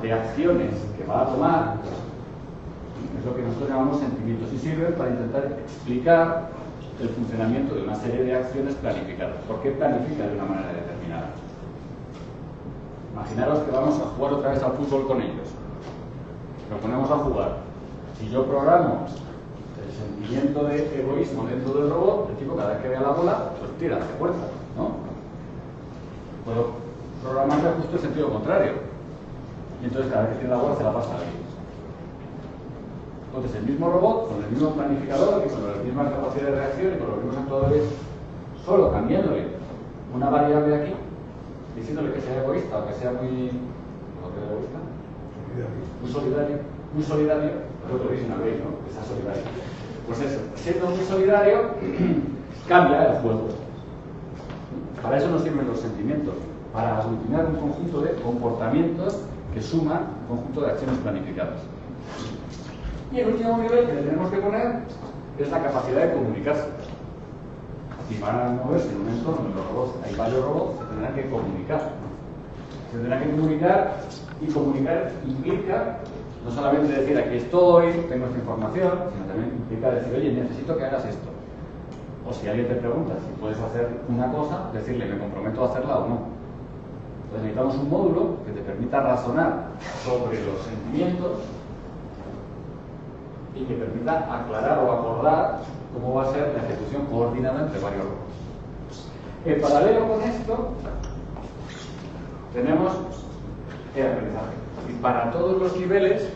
de acciones que va a tomar es lo que nosotros llamamos sentimientos y sirven para intentar explicar el funcionamiento de una serie de acciones planificadas. ¿Por qué planifica de una manera determinada? Imaginaros que vamos a jugar otra vez al fútbol con ellos. Nos ponemos a jugar. Si yo programo el sentimiento de egoísmo dentro del robot, el tipo cada vez que vea la bola, pues tira hacia fuerza, ¿no? Puedo programarle justo el sentido contrario. Y entonces cada vez que tiene la bola se la pasa a alguien. Entonces el mismo robot, con el mismo planificador y con la misma capacidad de reacción y con los mismos actuadores, solo cambiándole una variable aquí, diciéndole que sea egoísta o que sea muy solidario, lo que dicen a ver, ¿no? Que sea solidario. Pues eso, siendo muy solidario, cambia el juego. Para eso nos sirven los sentimientos, para aglutinar un conjunto de comportamientos que suman un conjunto de acciones planificadas. Y el último nivel que tenemos que poner es la capacidad de comunicarse. Si van a moverse en un entorno donde los robots, hay varios robots, se tendrán que comunicar. Se tendrán que comunicar, y comunicar implica no solamente decir aquí estoy, tengo esta información, sino también implica decir, oye, necesito que hagas esto. O si alguien te pregunta si puedes hacer una cosa, decirle, me comprometo a hacerla o no. Entonces necesitamos un módulo que te permita razonar sobre los sentimientos y que permita aclarar o acordar cómo va a ser la ejecución coordinada entre varios robots. En paralelo con esto, tenemos el aprendizaje. Y para todos los niveles,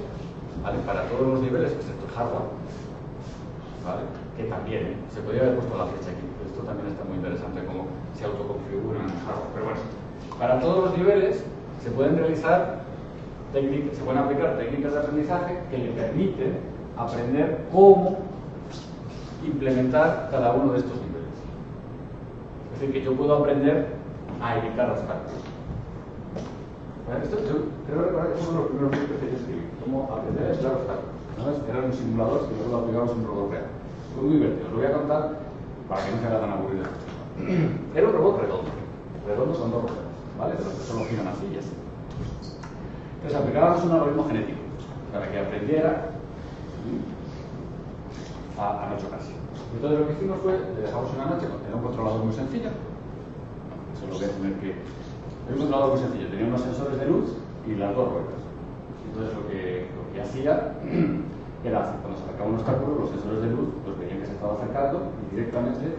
¿vale? Para todos los niveles, excepto el hardware, ¿vale? Que también, se podría haber puesto la fecha aquí, esto también está muy interesante cómo se autoconfigura en el hardware, pero bueno, para todos los niveles se pueden realizar técnicas, se pueden aplicar técnicas de aprendizaje que le permiten aprender cómo implementar cada uno de estos niveles. Es decir, que yo puedo aprender a evitar los cálculos. Esto yo creo recordar que es uno de los primeros libros que yo escribí, cómo aprender a aislar obstáculos. Era un simulador que luego lo aplicamos en un robot real. Fue muy divertido, os lo voy a contar para que no se haga tan aburrido. Era un robot redondo con dos ruedas, ¿vale? De los que solo giran así y así. Entonces aplicábamos un algoritmo genético para que aprendiera a no chocarse. Entonces lo que hicimos fue, le dejamos una noche, era un controlador muy sencillo, eso lo voy a tener que... Era un controlador muy sencillo, tenía unos sensores de luz y las dos ruedas. Entonces lo que hacía era, cuando se acercaba un obstáculo, los sensores de luz pues veían que se estaba acercando y directamente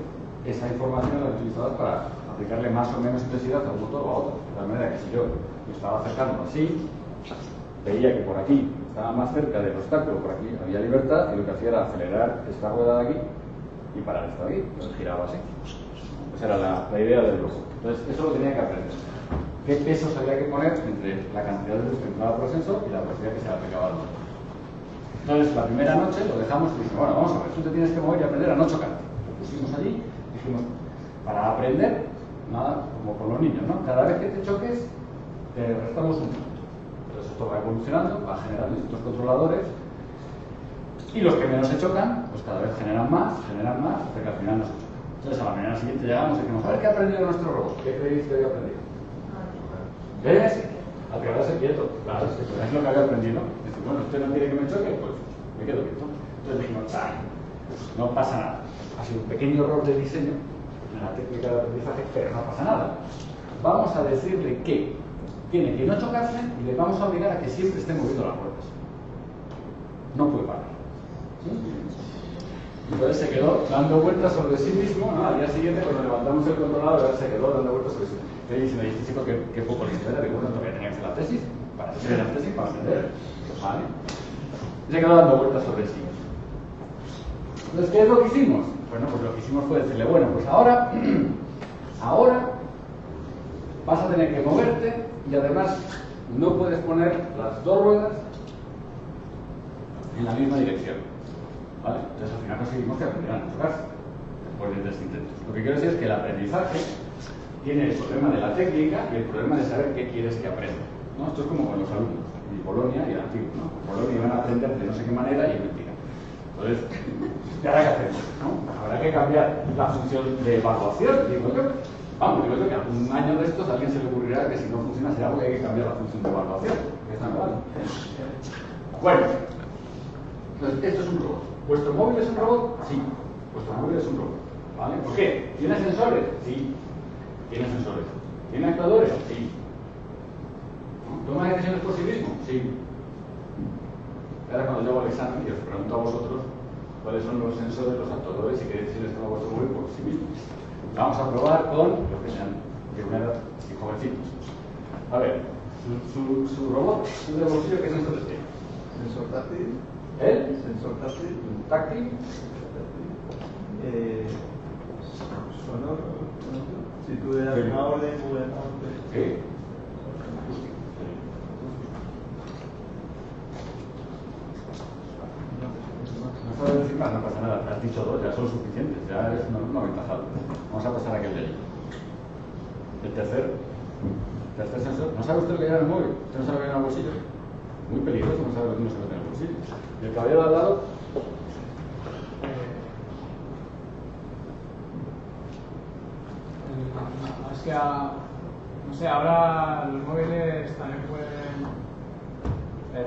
esa información la utilizaba para aplicarle más o menos intensidad a un motor o a otro. De tal manera que si yo me estaba acercando así, veía que por aquí estaba más cerca del obstáculo, por aquí había libertad, y lo que hacía era acelerar esta rueda de aquí y parar esta de aquí. Entonces giraba así. Esa era la idea del robot. Entonces eso lo tenía que aprender. ¿Qué pesos había que poner entre la cantidad de luz que entraba por el sensor y la velocidad que se le aplicaba al motor? Entonces la primera noche lo dejamos y dijimos, bueno, vamos a ver, tú te tienes que mover y aprender a no chocar. Lo pusimos allí, dijimos, para aprender, nada, como con los niños, ¿no? Cada vez que te choques, te restamos un punto. Entonces esto va evolucionando, va generando distintos controladores, y los que menos se chocan, pues cada vez generan más, hasta que al final no se chocan. Entonces a la mañana siguiente llegamos y decimos, a ver qué ha aprendido nuestro robot, ¿qué creéis que había aprendido? ¿Ves? A quedarse quieto, claro, es lo que había aprendido. Dice, bueno, usted no quiere que me choque, pues me quedo quieto. Entonces dijimos, no pasa nada. Ha sido un pequeño error de diseño en la técnica de aprendizaje, pero no pasa nada. Vamos a decirle que tiene que no chocarse y le vamos a obligar a que siempre esté moviendo las ruedas. No puede parar. ¿Sí? Entonces se quedó dando vueltas sobre sí mismo, ¿no? Al día siguiente, cuando levantamos el controlador, se quedó dando vueltas sobre sí mismo. Y me dice, chico, qué poco listo era. Digo, bueno, todavía tenía que hacer la tesis, para hacer la tesis, para aprender. ¿Vale? Y se quedó dando vueltas sobre sí. Entonces, ¿qué es lo que hicimos? Bueno, pues lo que hicimos fue decirle, bueno, pues ahora vas a tener que moverte y además no puedes poner las dos ruedas en la misma dirección. ¿Vale? Entonces al final conseguimos que aprendieran a chocarse después de 3 intentos. Lo que quiero decir es que el aprendizaje tiene el problema de la técnica y el problema de saber qué quieres que aprenda, ¿no? Esto es como con los alumnos, y Bolonia y el antiguo, ¿no? En Bolonia iban a aprender de no sé qué manera y es mentira. Entonces, ¿qué habrá que hacer? ¿No? Habrá que cambiar la función de evaluación, digo yo. Vamos, digo yo que algún año de estos a alguien se le ocurrirá que si no funciona será porque hay que cambiar la función de evaluación, que esta no vale. Bueno, entonces esto es un robot. ¿Vuestro móvil es un robot? Sí, vuestro móvil es un robot. ¿Vale? ¿Por qué? ¿Tiene sensores? Sí. ¿Tiene sensores? ¿Tiene actuadores? Sí. ¿Toma decisiones por sí mismo? Sí. Ahora cuando yo hago el examen y os pregunto a vosotros cuáles son los sensores, los actuadores y qué decisiones toma vuestro móvil por sí mismo. Vamos a probar con los que sean de una edad y jovencitos. A ver, su robot, su de bolsillo, ¿qué sensores tiene? Sensor táctil. ¿El? Sensor táctil. Táctil. Sonoro. Si tú le das una orden, ¿Qué? No sabes decir más, no pasa nada. Has dicho 2, ya son suficientes. Ya es una ventaja. Vamos a pasar a aquel de allí. El tercer sensor. ¿No sabe usted lo que lleva en el móvil? ¿Usted no sabe lo que lleva en el bolsillo? Muy peligroso, no sabe lo que no se mete en el bolsillo. ¿Y el caballero de al lado? Es que, no sé, ahora los móviles también pueden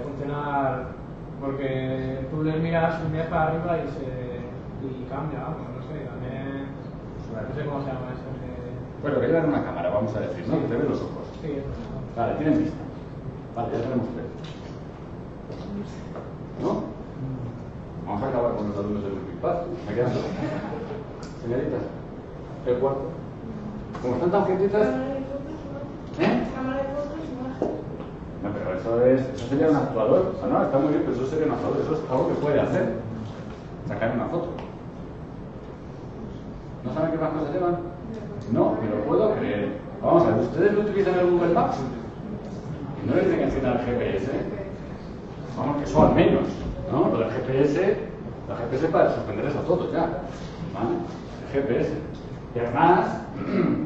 funcionar porque tú les miras para arriba y cambia algo, no sé, también, no sé cómo se llama eso. Bueno, que llevan una cámara, vamos a decir, ¿no? Que te ven los ojos. Sí, es verdad. Vale, tienen vista. Vale, ya tenemos 3. ¿No? Vamos a acabar con los alumnos del Wikipad. ¿Me quedan 2? Señoritas, el cuarto. Como están tan quietitas. ¿Eh? No, pero eso sería un actuador. O no, está muy bien, pero eso sería un actuador. Eso es algo que puede hacer. Sacar una foto. ¿No saben qué más cosas llevan? No, me lo puedo creer. Vamos a ver, ¿ustedes no utilizan el Google Maps? No les tienen que enseñar el GPS. Vamos, que eso al menos, ¿no? Lo del GPS, la GPS para suspenderles a todos ya, ¿vale? El GPS. Y además,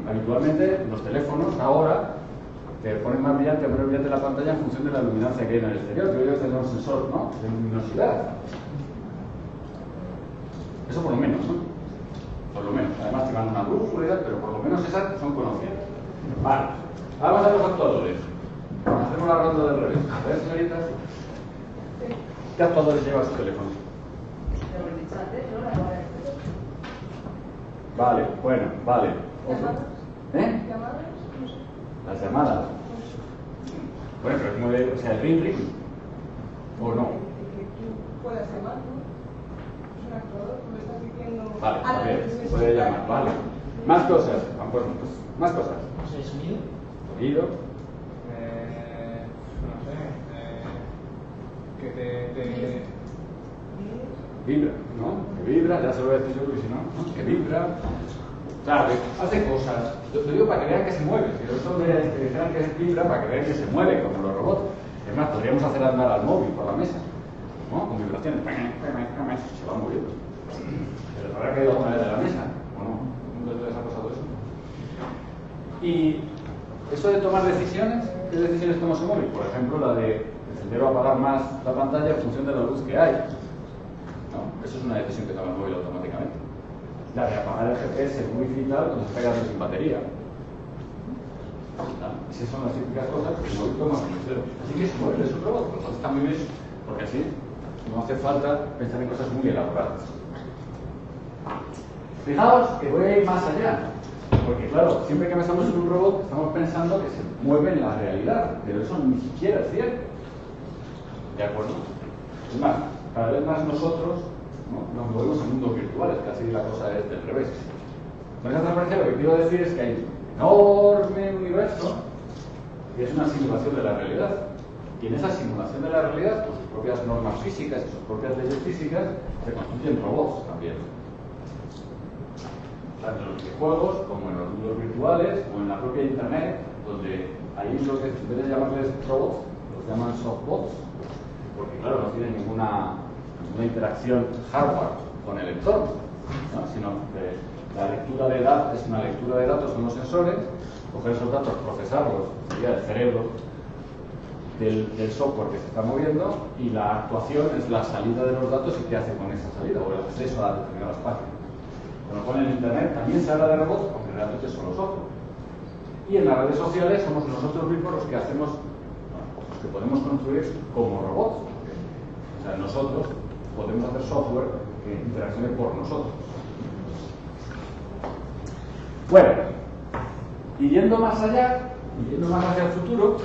habitualmente los teléfonos ahora te pones más brillante o menos brillante la pantalla en función de la luminancia que hay en el exterior. Yo debes tener un sensor, ¿no?, de luminosidad. Eso por lo menos, ¿no? Por lo menos. Además te van una brújula, pero por lo menos esas son conocidas. Vale. Vamos a los actuadores. Hacemos la ronda del revés. A ver, señoritas. ¿Qué actuadores lleva su teléfono? Vale, bueno, vale. ¿Eh? Las llamadas. Bueno, pero es muy de, o sea, el ring ring. ¿O no? Vale, a ver, se puede llamar, vale. Más cosas, pues, más cosas. ¿Sonido? Sonido. No sé. Que te... Vibra, ¿no? Que vibra, ya se lo voy a decir yo, porque si no, ¿no? Que vibra. Claro, hace cosas. Lo digo para que vean que se mueve. Si esto que dijeran que vibra, para que vean que se mueve, como los robots. Es más, podríamos hacer andar al móvil por la mesa, ¿no? Con vibraciones. Se va moviendo. ¿Se les habrá caído alguna vez de la mesa? ¿O no? ¿Nunca les ha pasado eso? Y eso de tomar decisiones, ¿qué decisiones toma su móvil? Por ejemplo, la de encender o apagar más la pantalla en función de la luz que hay. ¿No? Eso es una decisión que toma el móvil automáticamente. La de apagar el GPS, el wifi y tal, cuando se pega sin batería. ¿No? Esas son las típicas cosas que el móvil toma con el cero. Así que es un móvil, es un robot, pues está muy bien, porque así no hace falta pensar en cosas muy elaboradas. Fijaos que voy a ir más allá, porque claro, siempre que pensamos en un robot estamos pensando que se mueve en la realidad, pero eso ni siquiera es cierto. ¿De acuerdo? Es más, cada vez más nosotros, ¿no?, nos movemos en mundos virtuales, casi la cosa es del revés. Con esa transparencia lo que quiero decir es que hay un enorme universo que es una simulación de la realidad. Y en esa simulación de la realidad, con sus propias normas físicas y sus propias leyes físicas, se constituyen robots también. Tanto en los videojuegos como en los mundos virtuales o en la propia internet, donde ahí lo que en vez de llamarles robots, los llaman softbots, porque claro, no tienen ninguna interacción hardware con el entorno, ¿no?, sino que la lectura de datos es una lectura de datos con los sensores, coger esos datos, procesarlos, sería el cerebro del software que se está moviendo, y la actuación es la salida de los datos y qué hace con esa salida, o el acceso a determinadas páginas. Con lo cual en Internet también se habla de robots, aunque realmente son los software. Y en las redes sociales somos nosotros mismos los que hacemos, los que podemos construir como robots. O sea, nosotros podemos hacer software que interaccione por nosotros. Bueno, y yendo más allá, y yendo más hacia el futuro,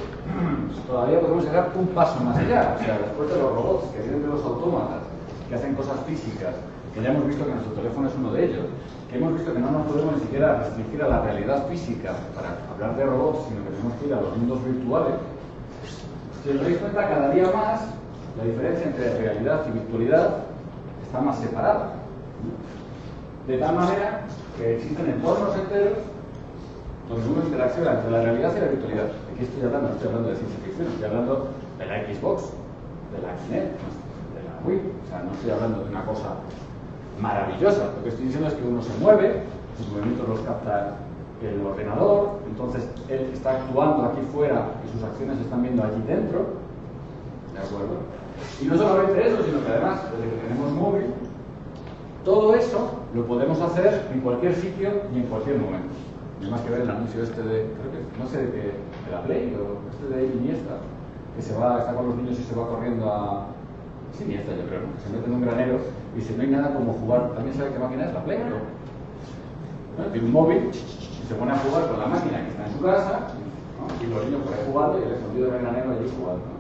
todavía podemos llegar un paso más allá. O sea, después de los robots que vienen de los autómatas, que hacen cosas físicas, que ya hemos visto que nuestro teléfono es uno de ellos, que hemos visto que no nos podemos ni siquiera restringir a la realidad física para hablar de robots, sino que tenemos que ir a los mundos virtuales. Si os dais cuenta, cada día más la diferencia entre realidad y virtualidad está más separada. De tal manera que existen entornos enteros donde uno interacciona entre la realidad y la virtualidad. ¿De qué estoy hablando? No estoy hablando de ciencia ficción, estoy hablando de la Xbox, de la Kinect, de la Wii. O sea, no estoy hablando de una cosa maravillosa. Lo que estoy diciendo es que uno se mueve, sus movimientos los capta el ordenador, entonces él está actuando aquí fuera y sus acciones se están viendo allí dentro. ¿De acuerdo? Y no solamente eso, sino que además, desde que tenemos móvil, todo eso lo podemos hacer en cualquier sitio y en cualquier momento. No hay más que ver el anuncio este de, creo que, no sé, de la Play o este de Iniesta, que se va, está con los niños y se va corriendo a... Es Iniesta, yo creo, ¿no? Que se mete en un granero y dice, no hay nada como jugar. ¿También sabe qué máquina es? La Play, ¿no? Tiene un móvil y se pone a jugar con la máquina que está en su casa, ¿no?, y los niños por ahí jugando y el escondido en el granero allí jugando, ¿no?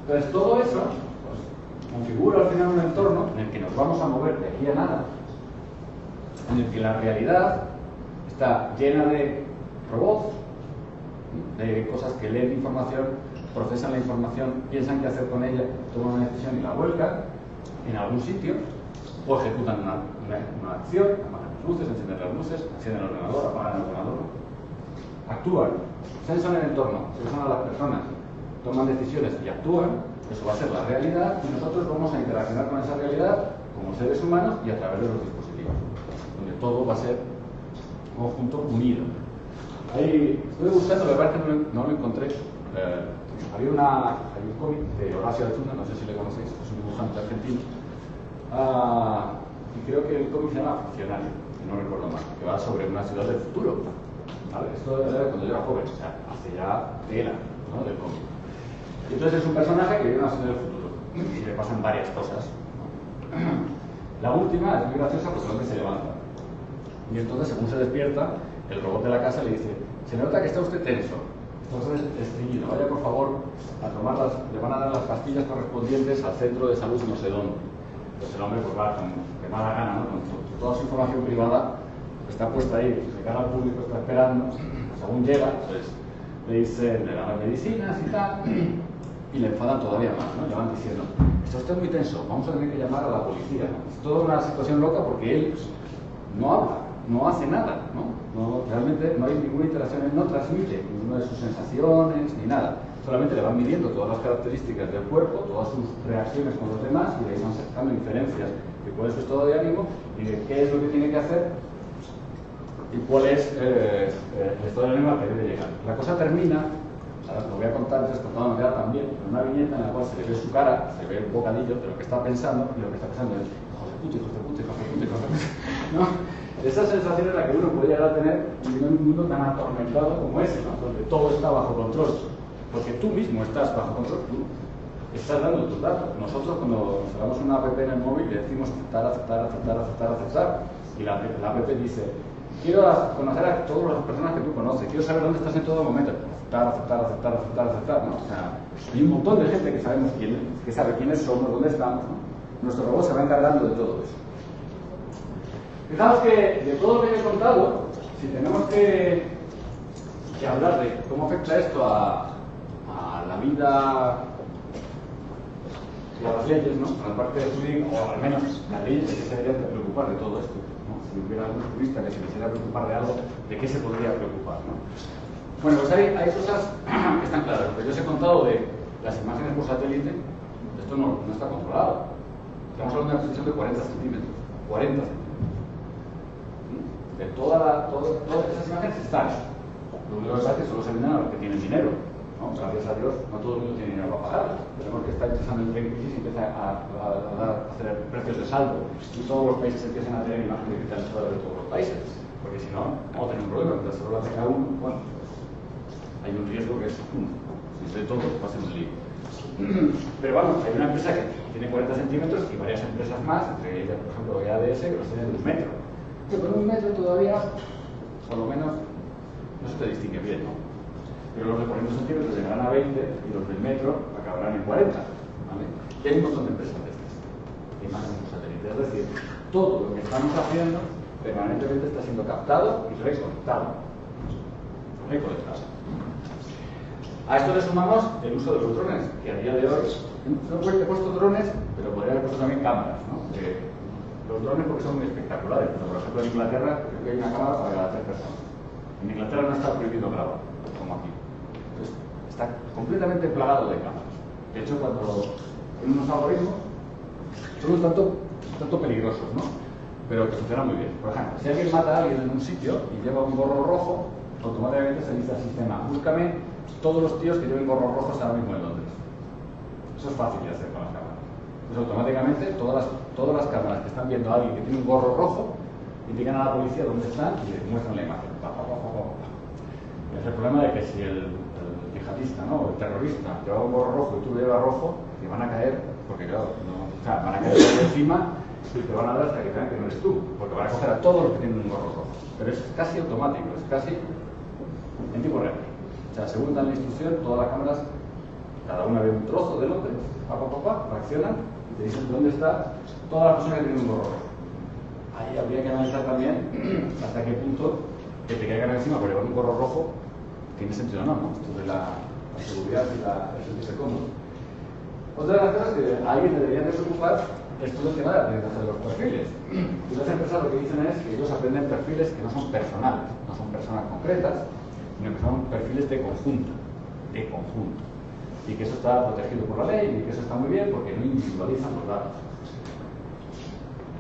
Entonces todo eso pues, configura al final un entorno en el que nos vamos a mover de aquí a nada, en el que la realidad está llena de robots, de cosas que leen información, procesan la información, piensan qué hacer con ella, toman una decisión y la vuelcan en algún sitio, o ejecutan una acción, apagan las luces, encienden las luces, encienden el ordenador, apagan el ordenador, actúan, sensan el entorno, sensan a las personas, toman decisiones y actúan. Eso va a ser la realidad y nosotros vamos a interaccionar con esa realidad como seres humanos y a través de los dispositivos, donde todo va a ser un conjunto unido. ahí estuve buscando, me parece que no lo encontré. Hay un cómic de Horacio Altuna, no sé si le conocéis, es un dibujante argentino. Y creo que el cómic se llama Funcionario, no recuerdo mal, que va sobre una ciudad del futuro. ¿Vale? Esto era cuando yo era joven, o sea, hace ya tela, ¿no?, del cómic. Y entonces es un personaje que vive en una ciudad del futuro y le pasan varias cosas, ¿no? La última es muy graciosa porque el hombre se levanta. Y entonces, según se despierta, el robot de la casa le dice: se nota que está usted tenso, está usted estreñido, vaya por favor a tomarlas, le van a dar las pastillas correspondientes al centro de salud no sé dónde. Pues el hombre pues va con de mala gana, ¿no?, con toda su información privada, está puesta ahí, de cara al público, está esperando. Según llega, pues le dicen, le dan las medicinas y tal, y le enfadan todavía más, ¿no? Le van diciendo: está usted muy tenso, vamos a tener que llamar a la policía, ¿no? Es toda una situación loca porque él no habla, no hace nada, ¿no? Realmente no hay ninguna interacción, él no transmite ninguna de sus sensaciones ni nada. Solamente le van midiendo todas las características del cuerpo, todas sus reacciones con los demás, y le van sacando inferencias de cuál es su estado de ánimo y de qué es lo que tiene que hacer y cuál es el estado de ánimo al que debe llegar. La cosa termina, ahora lo voy a contar, entonces contado me queda también, en una viñeta en la cual se le ve su cara, se ve un bocadillo de lo que está pensando, y lo que está pensando es: hijos de puta, hijos de puta, hijos de puta, hijos de puta, ¿no? Esa sensación es la que uno puede llegar a tener viviendo en un mundo tan atormentado como ese, ¿no?, donde todo está bajo control. Porque tú mismo estás bajo control, tú estás dando tus datos. Nosotros, cuando instalamos una app en el móvil, le decimos aceptar, aceptar, aceptar, aceptar, aceptar, y la app dice: quiero conocer a todas las personas que tú conoces, quiero saber dónde estás en todo momento. Aceptar, aceptar, aceptar, aceptar, aceptar, ¿no? O sea, hay un montón de gente que sabemos que sabe quiénes somos, dónde estamos, ¿no? Nuestro robot se va encargando de todo eso. Fijaos que de todo lo que he contado, si tenemos que hablar de cómo afecta esto a la vida y a las leyes, ¿no?, a la parte de jurídica, o al menos las leyes que se deberían de preocupar de todo esto, ¿no? Si hubiera algún jurista que se quisiera preocupar de algo, ¿de qué se podría preocupar, ¿no? Bueno, pues hay cosas que están claras. Yo os he contado de las imágenes por satélite, esto no está controlado. Estamos hablando de una precisión de 40 centímetros. 40 centímetros. De todas esas imágenes están. Lo único que pasa es que solo se venden a los que tienen dinero, ¿no? Gracias a Dios, no todo el mundo tiene dinero para pagar. Tenemos que estar empezando el tren crisis y empieza a hacer precios de saldo, y todos los países empiezan a tener imágenes digitales de todos los países, porque si no, vamos a tener un problema. Mientras solo la tenga uno, bueno, hay un riesgo que es uno. Si de todo, va a ser un lío. Pero bueno, hay una empresa que tiene 40 centímetros y varias empresas más, entre ellas, por ejemplo, EADS, que los tienen de 1 metro. Que con 1 metro todavía, por lo menos, no se te distingue bien, ¿no? Pero los de 40 centímetros llegarán a 20 y los del metro acabarán en 40, ¿vale? Y hay un montón de empresas de estas, imágenes por satélite. Es decir, todo lo que estamos haciendo permanentemente está siendo captado y recolectado. A esto le sumamos el uso de los drones, que a día de hoy, no he puesto drones, pero podría haber puesto también cámaras, ¿no? Los drones porque son muy espectaculares. Pero, por ejemplo, en Inglaterra creo que hay una cámara para cada 3 personas. En Inglaterra no está prohibido grabar, como aquí. Entonces, está completamente plagado de cámaras. De hecho, cuando en unos algoritmos son un tanto peligrosos, ¿no? Pero que funcionan muy bien. Por ejemplo, si alguien mata a alguien en un sitio y lleva un gorro rojo, automáticamente se dice al sistema: búscame todos los tíos que lleven gorros rojos ahora mismo en Londres. Eso es fácil de hacer con las cámaras. Pues automáticamente todas las cámaras que están viendo a alguien que tiene un gorro rojo indican a la policía dónde están y les muestran la imagen. Es el problema de que si el yihadista, ¿no?, o el terrorista lleva un gorro rojo y tú lo llevas rojo, te van a caer, porque claro, van a caer por encima y te van a dar hasta que vean que no eres tú, porque van a coger a todos los que tienen un gorro rojo. Pero es casi automático, es casi en tiempo real. O sea, según dan la instrucción, todas las cámaras, cada una ve un trozo de Londres, reaccionan y te dicen dónde está todas las personas que tienen un gorro rojo. Ahí habría que analizar también hasta qué punto que te caigan encima por llevar un gorro rojo tiene sentido o no, ¿no? Esto de la seguridad y el sentirse cómodo. Otra de las cosas que a alguien le deberían de preocupar es todo el tema de la aprendizaje de los perfiles. Y las empresas lo que dicen es que ellos aprenden perfiles que no son personales, no son personas concretas, sino que son perfiles de conjunto. Y que eso está protegido por la ley y que eso está muy bien porque no individualizan los datos.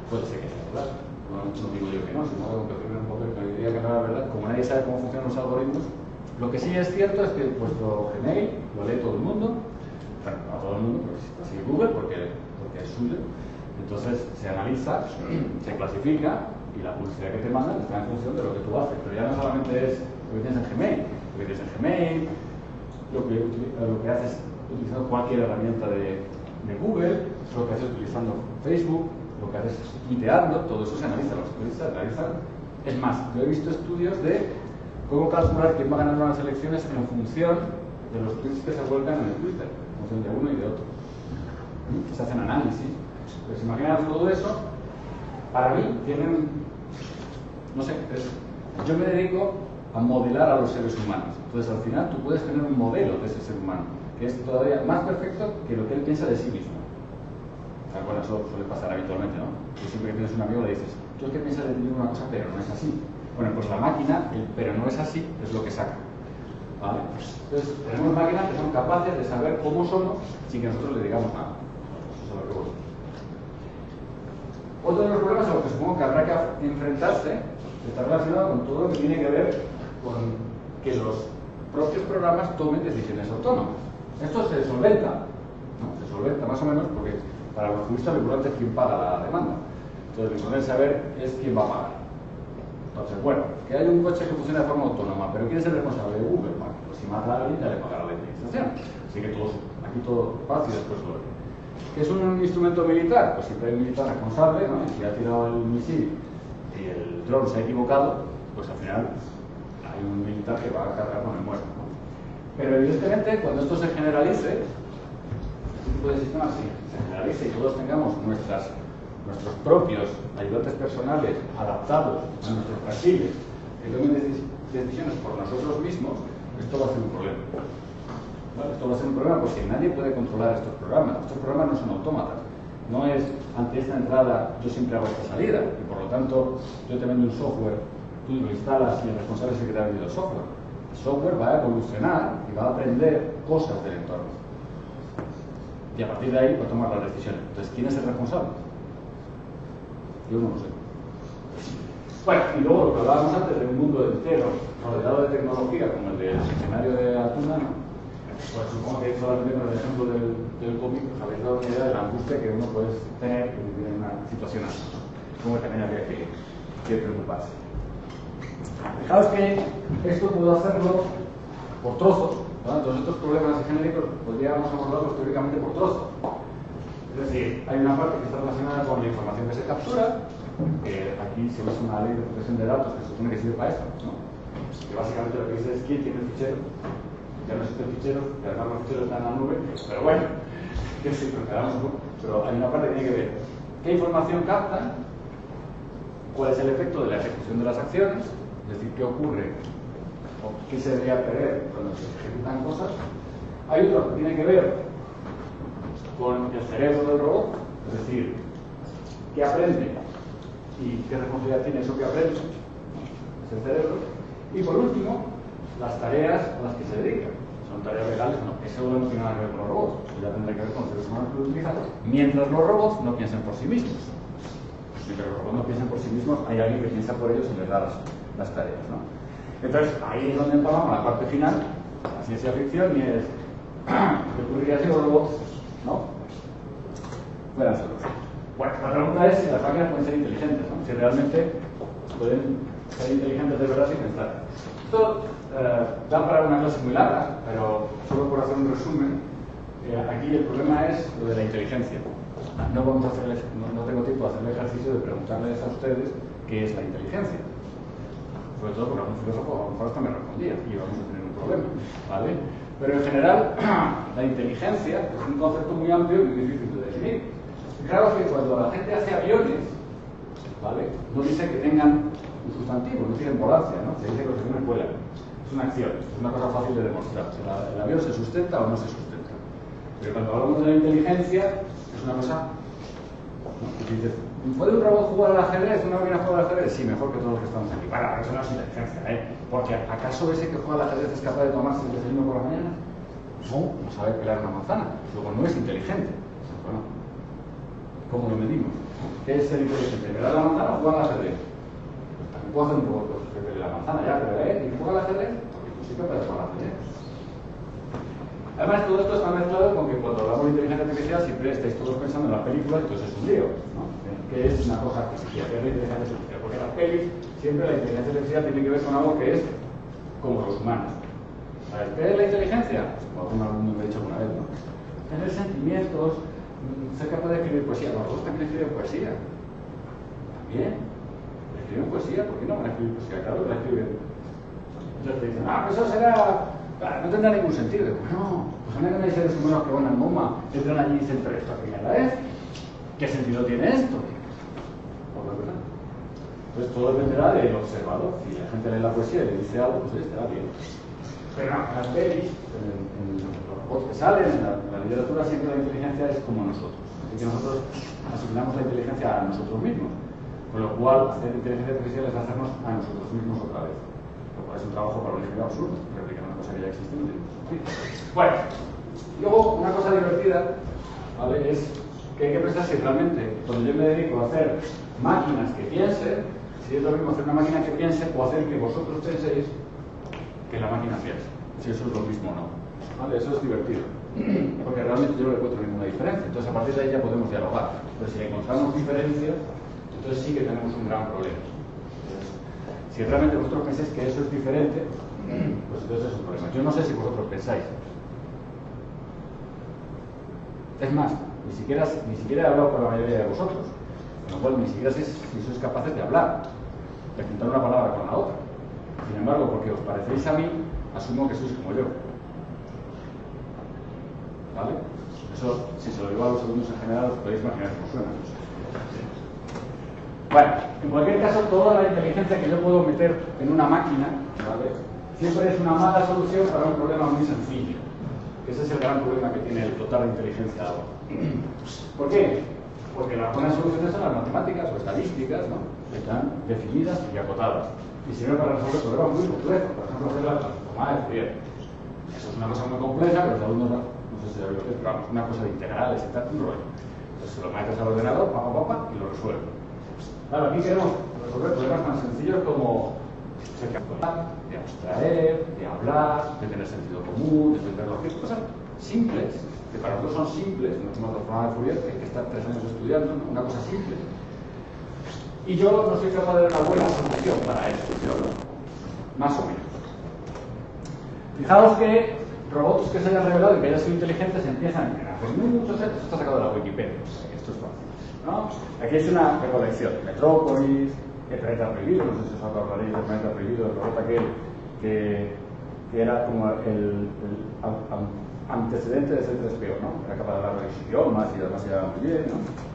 Puede ser que sea verdad, no digo yo que no, sino algo que firme un papel que diría que no era verdad, como nadie sabe cómo funcionan los algoritmos, lo que sí es cierto es que vuestro Gmail lo lee todo el mundo, bueno, a todo el mundo, porque sigue Google, porque es suyo, entonces se analiza, se clasifica y la publicidad que te mandan está en función de lo que tú haces, pero ya no solamente es lo que tienes en Gmail, lo que haces utilizando cualquier herramienta de Google, lo que haces utilizando Facebook, lo que haces tuiteando, todo eso se analiza, los periodistas analizan. Es más, yo he visto estudios de cómo calcular quién va a ganar unas elecciones en función de los tweets que se vuelcan en el Twitter, en función de uno y de otro. Se hacen análisis. Pues imaginaos todo eso, para mí tienen, no sé, yo me dedico a modelar a los seres humanos. Entonces al final tú puedes tener un modelo de ese ser humano, que es todavía más perfecto que lo que él piensa de sí mismo. O sea, bueno, eso suele pasar habitualmente, ¿no? Que siempre que tienes un amigo le dices, yo que pienso de ti una cosa, pero no es así. Bueno, pues la máquina, el pero no es así, es lo que saca. ¿Vale? Entonces, tenemos máquinas que son capaces de saber cómo somos sin que nosotros le digamos nada. Eso es lo que voy. Otro de los problemas a los que supongo que habrá que enfrentarse está relacionado con todo lo que tiene que ver con que los propios programas tomen decisiones autónomas. Esto se solventa, ¿no? Se solventa más o menos porque para los juristas lo importante es quién paga la demanda. Entonces lo importante saber es quién va a pagar. Entonces, bueno, que hay un coche que funciona de forma autónoma, pero ¿quién es el responsable de Google? Bueno, pues si mata a alguien ya le pagará la indemnización. Así que aquí todo paz y después gloria. ¿Qué es un instrumento militar? Pues siempre hay un militar responsable, ¿no? Y si ha tirado el misil y el dron se ha equivocado, pues al final hay un militar que va a cargar con el muerto, ¿no? Pero evidentemente cuando esto se generalice, este tipo de sistemas se generalice y todos tengamos nuestros propios ayudantes personales adaptados a nuestros perfiles, que tomen decisiones por nosotros mismos, esto va a ser un problema. ¿Vale? Esto va a ser un problema porque nadie puede controlar estos programas. Estos programas no son autómatas. No es ante esta entrada yo siempre hago esta salida y por lo tanto yo te vendo un software, tú lo instalas y el responsable es el que te ha vendido el software. El software va a evolucionar y va a aprender cosas del entorno. Y a partir de ahí va a tomar las decisiones. Entonces, ¿quién es el responsable? Yo no lo sé. Bueno, y luego lo que hablábamos antes de un mundo entero rodeado de tecnología, como el del escenario de Atuna, ¿no? Pues supongo que solamente con el ejemplo del cómic os habéis dado una idea de la angustia que uno puede tener en una situación así, ¿no? Como también habría que preocuparse. Fijaos que esto puedo hacerlo por trozos, ¿no? Todos estos problemas genéricos podríamos abordarlos teóricamente por trozos. Es decir, hay una parte que está relacionada con la información que se captura, que aquí se usa una ley de protección de datos que se supone que sirve para eso, ¿no? Que básicamente lo que dice es quién tiene el fichero. Ya no existe el fichero, que además los ficheros están en la nube, pero bueno, que sí, pero hay una parte que tiene que ver qué información captan, cuál es el efecto de la ejecución de las acciones, es decir, qué ocurre o qué se debería prever cuando se ejecutan cosas. Hay otro que tiene que ver con el cerebro del robot, es decir, qué aprende y qué responsabilidad tiene eso que aprende, es el cerebro. Y por último, las tareas a las que se dedican. ¿Son tareas legales? No, eso no tiene nada que ver con los robots, eso ya tendrá que ver con los seres humanos que lo utilizan, mientras los robots no piensen por sí mismos. Mientras los robots no piensen por sí mismos, hay alguien que piensa por ellos y les da las tareas, ¿no? Entonces, ahí es donde empezamos la parte final, la ciencia ficción, y es ¿qué ocurriría si los robots fueran solos? Bueno, la pregunta es si las máquinas pueden ser inteligentes, ¿no? Si realmente pueden ser inteligentes de verdad sin pensar. Esto da para una clase muy larga, pero solo por hacer un resumen, aquí el problema es lo de la inteligencia. No tengo tiempo de hacer el ejercicio de preguntarles a ustedes qué es la inteligencia. Sobre todo porque algún filósofo a lo mejor hasta me respondía y vamos a tener un problema, ¿vale? Pero en general, la inteligencia es un concepto muy amplio y muy difícil de definir. Fijaros que cuando la gente hace aviones, ¿vale? No dice que tengan un sustantivo, no tienen volancia, ¿no? Se dice que los aviones vuelan. Es una acción, es una cosa fácil de demostrar. ¿El avión se sustenta o no se sustenta? Pero cuando hablamos de la inteligencia, es una cosa, ¿no? Que dices, ¿puede un robot jugar al ajedrez? ¿Una máquina jugar al ajedrez? Sí, mejor que todos los que estamos aquí. Para, eso no es inteligencia, ¿eh? Porque ¿acaso ese que juega al ajedrez es capaz de tomarse el desayuno por la mañana? No sabe pelar una manzana. Luego no es inteligente. Bueno, ¿Cómo lo medimos? ¿Qué es ser inteligente? ¿Mirar la manzana o jugar al ajedrez? Pues también puedo hacer un robot que ve la manzana ya, pero ¿y que juega al ajedrez? Porque tú sí que puedes jugar al ajedrez. Además, todo esto está mezclado con que cuando hablamos de inteligencia artificial siempre estáis todos pensando en las películas, entonces es un lío, ¿no? Que es una cosa artificial, que es la inteligencia artificial. Porque en las pelis siempre la inteligencia artificial tiene que ver con algo que es como los humanos. ¿Sabes qué es la inteligencia? Como algún alumno me ha dicho alguna vez, ¿no? Tener sentimientos, ser capaz de escribir poesía. Los robots también escriben poesía. También. Escriben poesía, ¿por qué no van a escribir poesía? Claro que la escriben. Entonces te dicen, pues eso será. No tendrá ningún sentido. Bueno, pues a mí que no hay seres humanos que van al MoMA, entran allí y dicen, pero esto a primera vez. ¿Qué sentido tiene esto? Por la verdad. Entonces todo dependerá del observador. Si la gente lee la poesía y le dice algo, pues estará bien. Pero no, en las pelis, en los robots que salen, en la literatura, siempre la inteligencia es como nosotros. Así que nosotros asignamos la inteligencia a nosotros mismos. Con lo cual, hacer inteligencia artificial es hacernos a nosotros mismos otra vez. Lo cual es un trabajo para un ingeniero absurdo, replicar una cosa que ya existe. Bueno, luego una cosa divertida, ¿vale? Es que hay que pensar si realmente, cuando yo me dedico a hacer máquinas que piensen, si es lo mismo hacer una máquina que piense o hacer que vosotros penséis que la máquina piense. Si eso es lo mismo o no. ¿Vale? Eso es divertido. Porque realmente yo no le encuentro ninguna diferencia. Entonces a partir de ahí ya podemos dialogar. Pero si encontramos diferencias, entonces sí que tenemos un gran problema. Entonces, si realmente vosotros pensáis que eso es diferente, pues entonces es un problema. Yo no sé si vosotros pensáis. Es más, ni siquiera he hablado con la mayoría de vosotros, con lo cual ni siquiera sé si sois capaces de hablar, de juntar una palabra con la otra. Sin embargo, porque os parecéis a mí, asumo que sois como yo. ¿Vale? Eso, si se lo digo a los alumnos en general, os podéis imaginar cómo suena. Bueno, en cualquier caso, toda la inteligencia que yo puedo meter en una máquina, ¿vale?, siempre es una mala solución para un problema muy sencillo. Ese es el gran problema que tiene el dotar de inteligencia ahora. ¿Por qué? Porque las buenas soluciones son las matemáticas o estadísticas, ¿no?, que están definidas y acotadas. Y sirven para resolver problemas muy complejos, por ejemplo, hacer la transformada de Fourier. Eso es una cosa muy compleja, pero los alumnos no sé si lo pero vamos, una cosa de integrales y tal, un rollo. Entonces se lo metes al ordenador, y lo resuelve. Claro, aquí queremos resolver problemas tan sencillos como ser capaz de abstraer, de hablar, de tener sentido común, de entender los que cosas simples, que para nosotros son simples, no es una transformada de Fourier que hay que estar 3 años estudiando, ¿no?, una cosa simple. Y yo no soy capaz de dar una buena solución para eso, ¿no? Más o menos. Fijaos que robots que se hayan revelado y que hayan sido inteligentes empiezan a hacer muchos. Esto está sacado de la Wikipedia, esto es fácil, ¿no? Aquí es una recolección. Metrópolis, el planeta prohibido, no sé si os acordaréis del planeta prohibido, el robot aquel que era como el antecedente de C3PO, ¿no? Era capaz de hablar varios idiomas y además se llevaba muy bien, ¿no?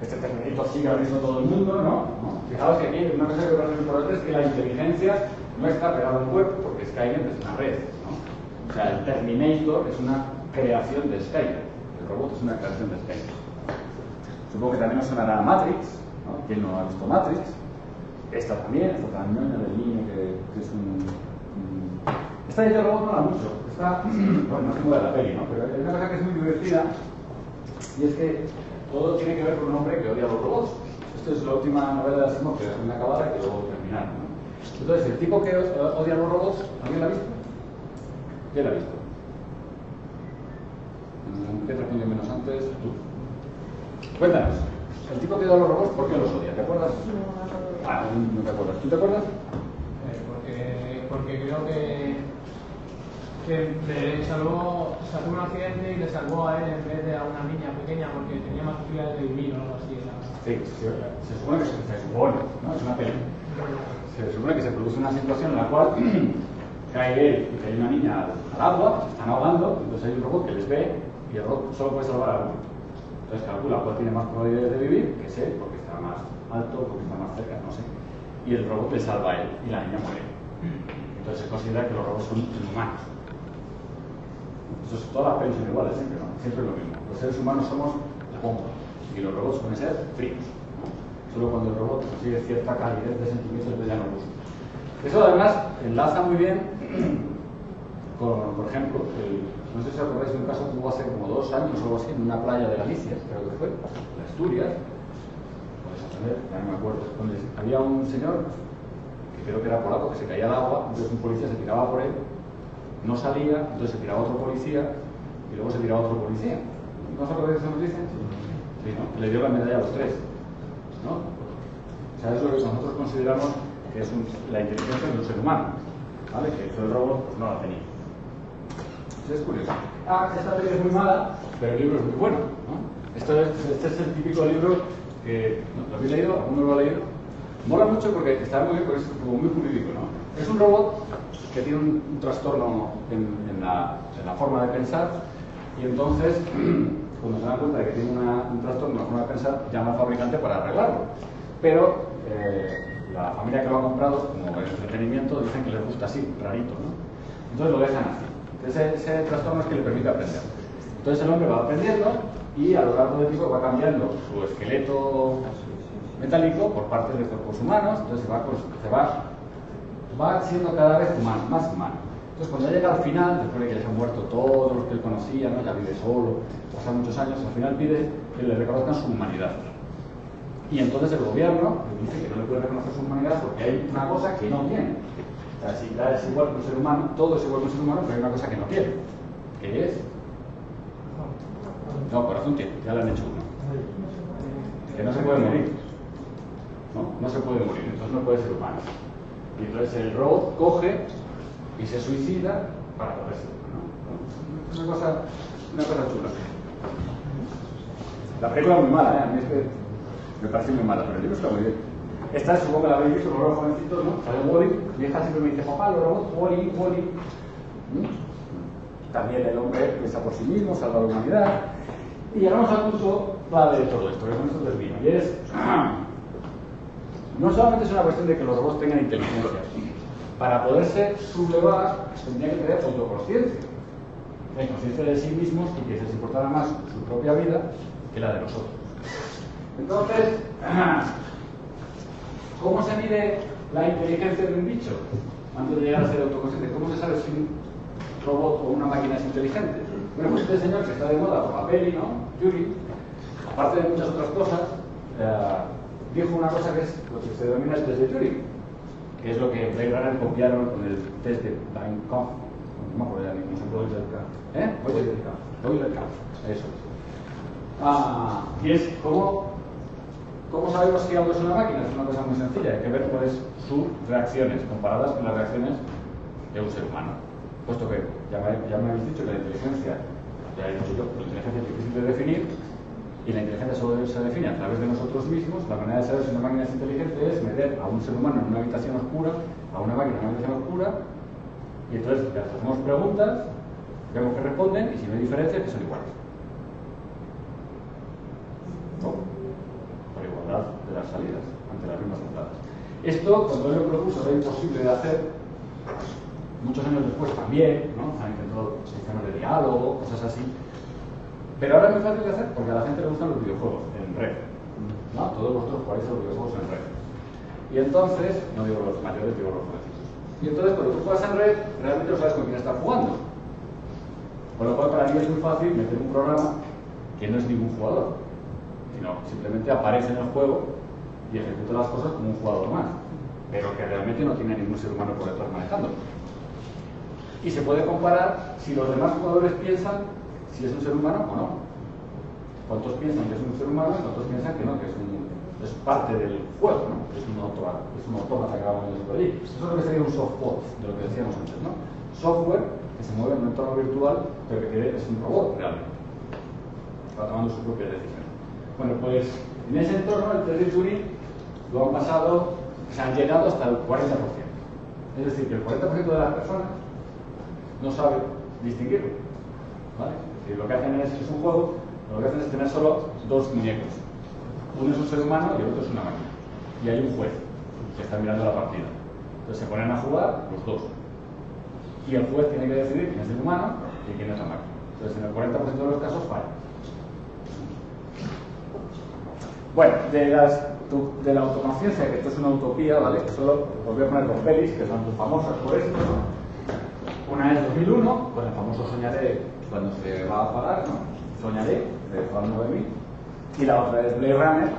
Este terminito sigue abriendo todo el mundo, ¿no? Fijaos que aquí una cosa que parece muy importante es que la inteligencia no está pegada a un web porque Skynet es una red, ¿no? O sea, el Terminator es una creación de Skynet, el robot es una creación de Skynet. Supongo que también os sonará Matrix, ¿no? ¿Quién no ha visto Matrix? Esta también del niño que es un... Esta idea del robot no la mucho, bueno, no tengo de la peli, ¿no? Pero hay una cosa que es muy divertida y es que todo tiene que ver con un hombre que odia a los robots. Esto es la última novela de Asimov que es una acabada y que luego terminar, ¿no? Entonces, el tipo que odia a los robots, ¿alguien la ha visto? ¿Quién la ha visto? ¿Qué respondió menos antes? Tú. Cuéntanos. El tipo que odia a los robots, ¿por qué los odia? ¿Te acuerdas? No te acuerdas. ¿Tú te acuerdas? Porque creo que le salvó, sacó un accidente y le salvó a él en vez de a una niña pequeña porque tenía más posibilidades de vivir o algo así. Sí, se supone que se supone, ¿no? Es una película. Se supone que se produce una situación en la cual cae él y cae una niña al agua, se están ahogando, entonces hay un robot que les ve y el robot solo puede salvar a uno. Entonces calcula cuál tiene más probabilidades de vivir, que es él, porque está más alto, porque está más cerca, no sé. Y el robot le salva a él y la niña muere. Entonces se considera que los robots son inhumanos. Entonces todas las pelis son iguales, siempre, ¿no? Siempre es lo mismo. Los seres humanos somos la bomba y los robots pueden ser fríos, ¿no? Solo cuando el robot consigue cierta calidez de sentimientos ya no gusta. Eso además enlaza muy bien con, por ejemplo, No sé si os acordáis de un caso que hubo hace como 2 años o algo así, en una playa de Galicia, creo que fue, en Asturias, podéis aprender, ya no me acuerdo, donde había un señor, que creo que era polaco, que se caía al agua, entonces un policía se tiraba por él, no salía, entonces se tiraba otro policía, y luego se tiraba otro policía. ¿No os acordáis de esa noticia? Sí, ¿no? Le dio la medalla a los 3, ¿no? O sea, es lo que nosotros consideramos que es la inteligencia de un ser humano, ¿vale? Que eso el robot pues, no la tenía. Es curioso. Esta peli es muy mala, pero el libro es muy bueno, ¿no? Este es el típico libro que... ¿Lo habéis leído? ¿Alguno lo ha leído? Mola mucho porque está muy bien, porque es como muy jurídico, ¿no? Es un robot que tiene un trastorno en la forma de pensar y entonces, cuando se dan cuenta de que tiene un trastorno en la forma de pensar, llama al fabricante para arreglarlo. Pero la familia que lo ha comprado, como entretenimiento, dicen que les gusta así, rarito, ¿no? Entonces lo dejan así. Ese trastorno es que le permite aprender. Entonces el hombre va aprendiendo y a lo largo del tiempo va cambiando su esqueleto metálico por partes de cuerpos humanos, entonces va siendo cada vez más humano. Entonces cuando llega al final, después de que ya se han muerto todos los que él conocía, ¿no? Ya vive solo, pasan muchos años, al final pide que le reconozcan su humanidad. Y entonces el gobierno le dice que no le puede reconocer su humanidad porque hay una cosa que no tiene. O sea, si ya es igual que un ser humano, todo es igual que un ser humano, pero hay una cosa que no tiene. ¿Qué es? No, corazón tiene, ya le han hecho uno. Que no se puede morir. No se puede morir, entonces no puede ser humano. Y entonces el robot coge y se suicida para poder ser humano. Es una cosa chula. La película es muy mala, a mí es que me parece muy mala, pero el libro está muy bien. Esta supongo que la habéis visto, los jovencitos, ¿no? Sale Wall-E, mi hija siempre me dice, papá, los robots, Wall-E. También el hombre piensa por sí mismo, salva a la humanidad. Y llegamos al punto clave de todo esto, que con esto termino. Y es, no solamente es una cuestión de que los robots tengan inteligencia. Para poderse sublevar, tendrían que tener autoconsciencia. Conciencia de sí mismos y que les importara más su propia vida que la de nosotros. Entonces, ¿cómo se mide la inteligencia de un bicho antes de llegar a ser autoconsciente? ¿Cómo se sabe si un robot o una máquina es inteligente? Bueno, pues este señor que está de moda por la peli, ¿no? Turing, aparte de muchas otras cosas, dijo una cosa que es lo que se denomina el test de Turing, que es lo que Blade Runner copiaron con el test de Bancroft. No me acuerdo ya ni cómo se puede decir. Euler-Kampf. Eso es. Y es ¿cómo sabemos si algo es una máquina? Es una cosa muy sencilla, hay que ver cuáles sus reacciones comparadas con las reacciones de un ser humano. Puesto que ya me habéis dicho que la inteligencia, ya he dicho yo, la inteligencia es difícil de definir y la inteligencia solo se define a través de nosotros mismos. La manera de saber si una máquina es inteligente es meter a un ser humano en una habitación oscura, a una máquina en una habitación oscura y entonces les hacemos preguntas, vemos que responden y si no hay diferencias, que son iguales. Por igualdad de las salidas ante las mismas entradas. Esto, cuando él lo propuso, era imposible de hacer. Muchos años después también, ¿no? Se han intentado sistemas de diálogo, cosas así. Pero ahora es muy fácil de hacer porque a la gente le gustan los videojuegos en red, ¿no? Todos vosotros jugáis a los videojuegos en red. Y entonces, no digo los mayores, digo los jovencitos. Y entonces, cuando tú juegas en red, realmente no sabes con quién estás jugando. Con lo cual, para mí es muy fácil meter un programa que no es ningún jugador, sino simplemente aparece en el juego y ejecuta las cosas como un jugador más, pero que realmente no tiene ningún ser humano por detrás manejándolo. Y se puede comparar si los demás jugadores piensan si es un ser humano o no. ¿Cuántos piensan que es un ser humano y cuántos piensan que no, que es parte del juego, ¿no? Es un autómata que acabamos de decir por allí. Eso es lo que sería un softbot, de lo que decíamos antes, ¿no? Software que se mueve en un entorno virtual, pero que es un robot realmente. Va tomando sus propias decisiones. Bueno, pues en ese entorno el test de Turing lo han pasado, se han llegado hasta el 40%. Es decir, que el 40% de las personas no sabe distinguirlo, ¿vale? Es decir, lo que hacen es un juego, lo que hacen es tener solo dos muñecos. Uno es un ser humano y el otro es una máquina. Y hay un juez que está mirando la partida. Entonces se ponen a jugar los dos. Y el juez tiene que decidir quién es el humano y quién es la máquina. Entonces en el 40% de los casos falla. Bueno, de la autoconciencia, que esto es una utopía, ¿vale? Que solo os voy a poner dos pelis que son famosas por esto, ¿no? Una es 2001, con el famoso Soñaré cuando se va a apagar, ¿no? Soñaré, de Juan 9000, y la otra es Blade Runner,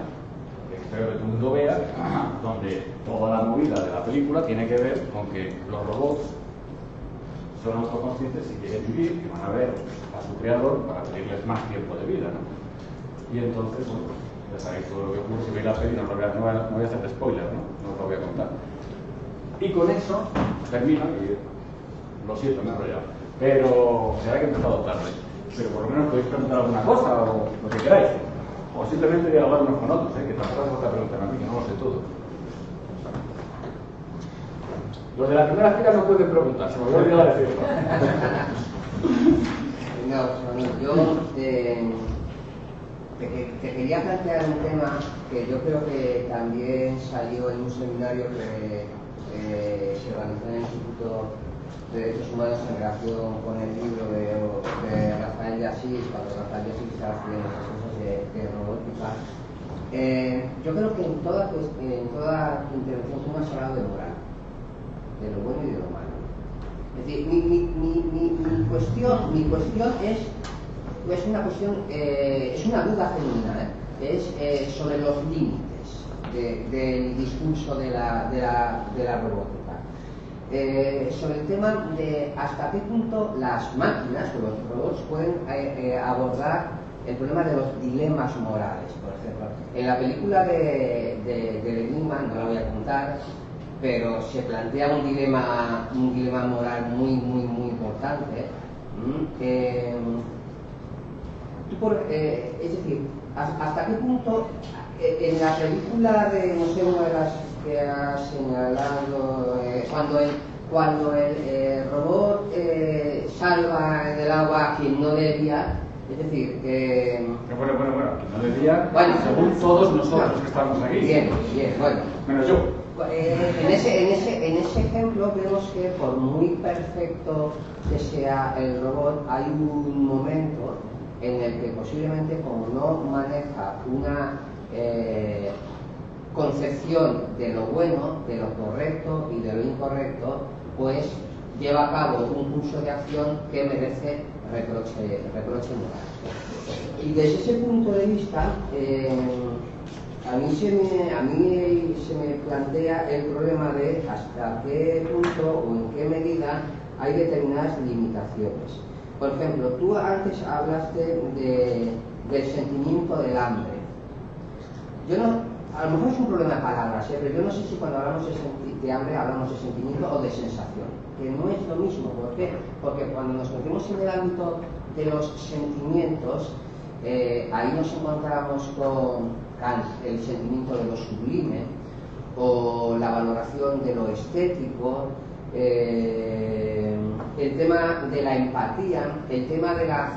que espero que todo el mundo vea, donde toda la movida de la película tiene que ver con que los robots son autoconscientes y quieren vivir, que van a ver a su creador para pedirles más tiempo de vida, ¿no? Y entonces, bueno, ya sabéis todo lo que ocurre. Si veis la peli, no voy a hacer spoiler, ¿no? No os lo voy a contar. Y con eso termino, y lo siento, me he enrollado, pero será que he empezado tarde. Pero por lo menos podéis preguntar alguna cosa o lo que queráis. O simplemente dialogar unos con otros, que tampoco hace falta preguntar a mí, que no lo sé todo. Los de la primera fila no pueden preguntar, se me había olvidado decirlo. No, yo te quería plantear un tema que yo creo que también salió en un seminario que se organizó en el Instituto de Derechos Humanos en relación con el libro de Rafael de Asís, cuando Rafael de Asís estaba haciendo esas cosas de robótica. Yo creo que en toda tu intervención tú me has hablado de moral, de lo bueno y de lo malo. Es decir, mi cuestión es una cuestión, es una duda genuina, es sobre los límites del discurso de la robótica. Sobre el tema de hasta qué punto las máquinas o los robots pueden abordar el problema de los dilemas morales, por ejemplo. En la película de Enigma, no la voy a contar, pero se plantea un dilema moral muy importante. Es decir, ¿hasta qué punto en la película de, no sé, una de las que ha señalado, cuando el robot salva en el agua a quien no debía, es decir, bueno, no debía, bueno, según todos nosotros que estamos aquí. Bien, bueno. Menos yo. En ese ejemplo vemos que por muy perfecto que sea el robot, hay un momento en el que posiblemente, como no maneja una concepción de lo bueno, de lo correcto y de lo incorrecto, pues lleva a cabo un curso de acción que merece reproche moral. Y desde ese punto de vista, a mí se me plantea el problema de hasta qué punto o en qué medida hay determinadas limitaciones. Por ejemplo, tú antes hablaste del sentimiento del hambre. A lo mejor es un problema de palabras, pero yo no sé si cuando hablamos de hambre hablamos de sentimiento o de sensación, que no es lo mismo. ¿Por qué? Porque cuando nos metemos en el ámbito de los sentimientos, ahí nos encontramos con Kant, el sentimiento de lo sublime, o la valoración de lo estético, el tema de la empatía, el tema de la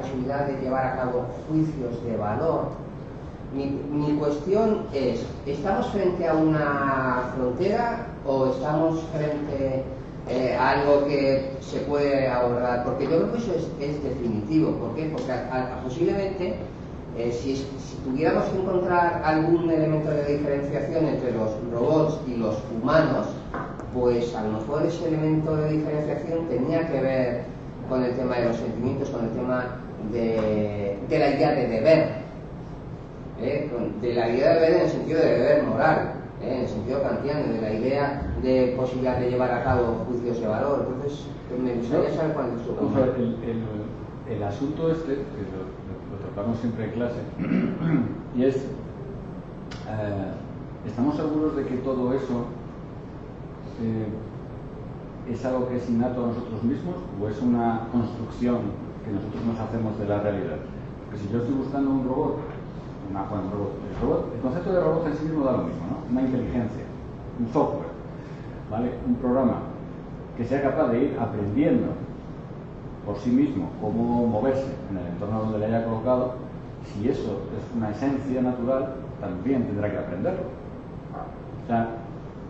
posibilidad de llevar a cabo juicios de valor. Mi cuestión es, ¿estamos frente a una frontera o estamos frente a algo que se puede abordar? Porque yo creo que eso es definitivo. ¿Por qué? Porque posiblemente si tuviéramos que encontrar algún elemento de diferenciación entre los robots y los humanos, pues a lo mejor ese elemento de diferenciación tenía que ver con el tema de los sentimientos, con el tema de la idea de deber. De la idea de deber en el sentido de deber moral, en el sentido kantiano, de la idea de posibilidad de llevar a cabo juicios de valor. Entonces, me gustaría saber cuál es su opinión. El asunto este, que lo tratamos siempre en clase, y es, ¿estamos seguros de que todo eso es algo que es innato a nosotros mismos o es una construcción que nosotros nos hacemos de la realidad? Porque si yo estoy buscando un robot, el concepto de robot en sí mismo da lo mismo, ¿no? Una inteligencia, un software, ¿vale? Un programa que sea capaz de ir aprendiendo por sí mismo cómo moverse en el entorno donde le haya colocado. Si eso es una esencia natural, también tendrá que aprenderlo. O sea,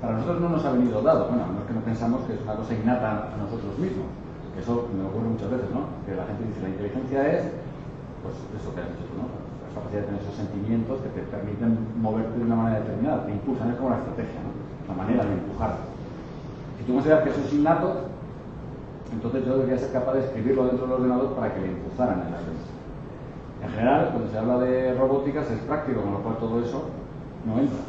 para nosotros no nos ha venido dado, bueno, no es que no pensamos que es una cosa innata a nosotros mismos, que eso me ocurre muchas veces, ¿no? Que la gente dice, la inteligencia es, pues eso que has dicho tú, ¿no? La capacidad de tener esos sentimientos que te permiten moverte de una manera determinada, te impulsan, es como la estrategia, ¿no? La manera de empujar. Si tú consideras que eso es innato, Entonces yo debería ser capaz de escribirlo dentro del ordenador para que le impulsaran en la prensa. En general, cuando se habla de robóticas es práctico, con lo cual todo eso no entra.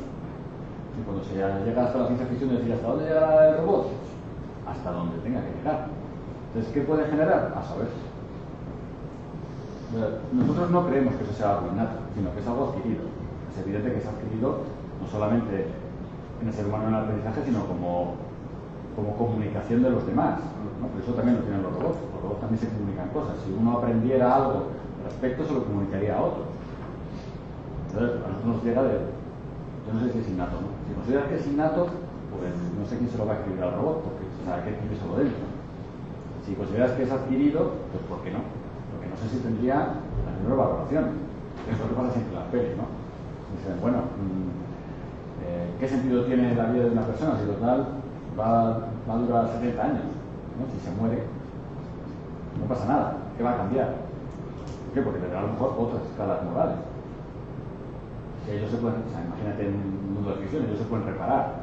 Y cuando se llega hasta la ciencia ficción, decir ¿hasta dónde llegará el robot? Hasta donde tenga que llegar. Entonces, ¿qué puede generar? A saber. Nosotros no creemos que eso sea algo innato, sino que es algo adquirido. Es evidente que se ha adquirido no solamente en el ser humano en el aprendizaje, sino como comunicación de los demás, ¿no? Pero eso también lo tienen los robots. Los robots también se comunican cosas. Si uno aprendiera algo al respecto, se lo comunicaría a otro. Entonces, a nosotros nos llega de... Yo no sé si es innato, ¿no? Si consideras que es innato, pues no sé quién se lo va a escribir al robot, porque o sea, hay que escribírselo dentro. Si consideras que es adquirido, pues ¿por qué no? Porque no sé si tendría la menor valoración. Es lo que pasa siempre en las pelis, ¿no? Dicen, bueno, ¿qué sentido tiene la vida de una persona? Si total va a durar 70 años, ¿no? Si se muere, no pasa nada. ¿Qué va a cambiar? ¿Por qué? Porque tendrá a lo mejor otras escalas morales. Que ellos se pueden, o sea, imagínate en un mundo de ficción, ellos se pueden reparar,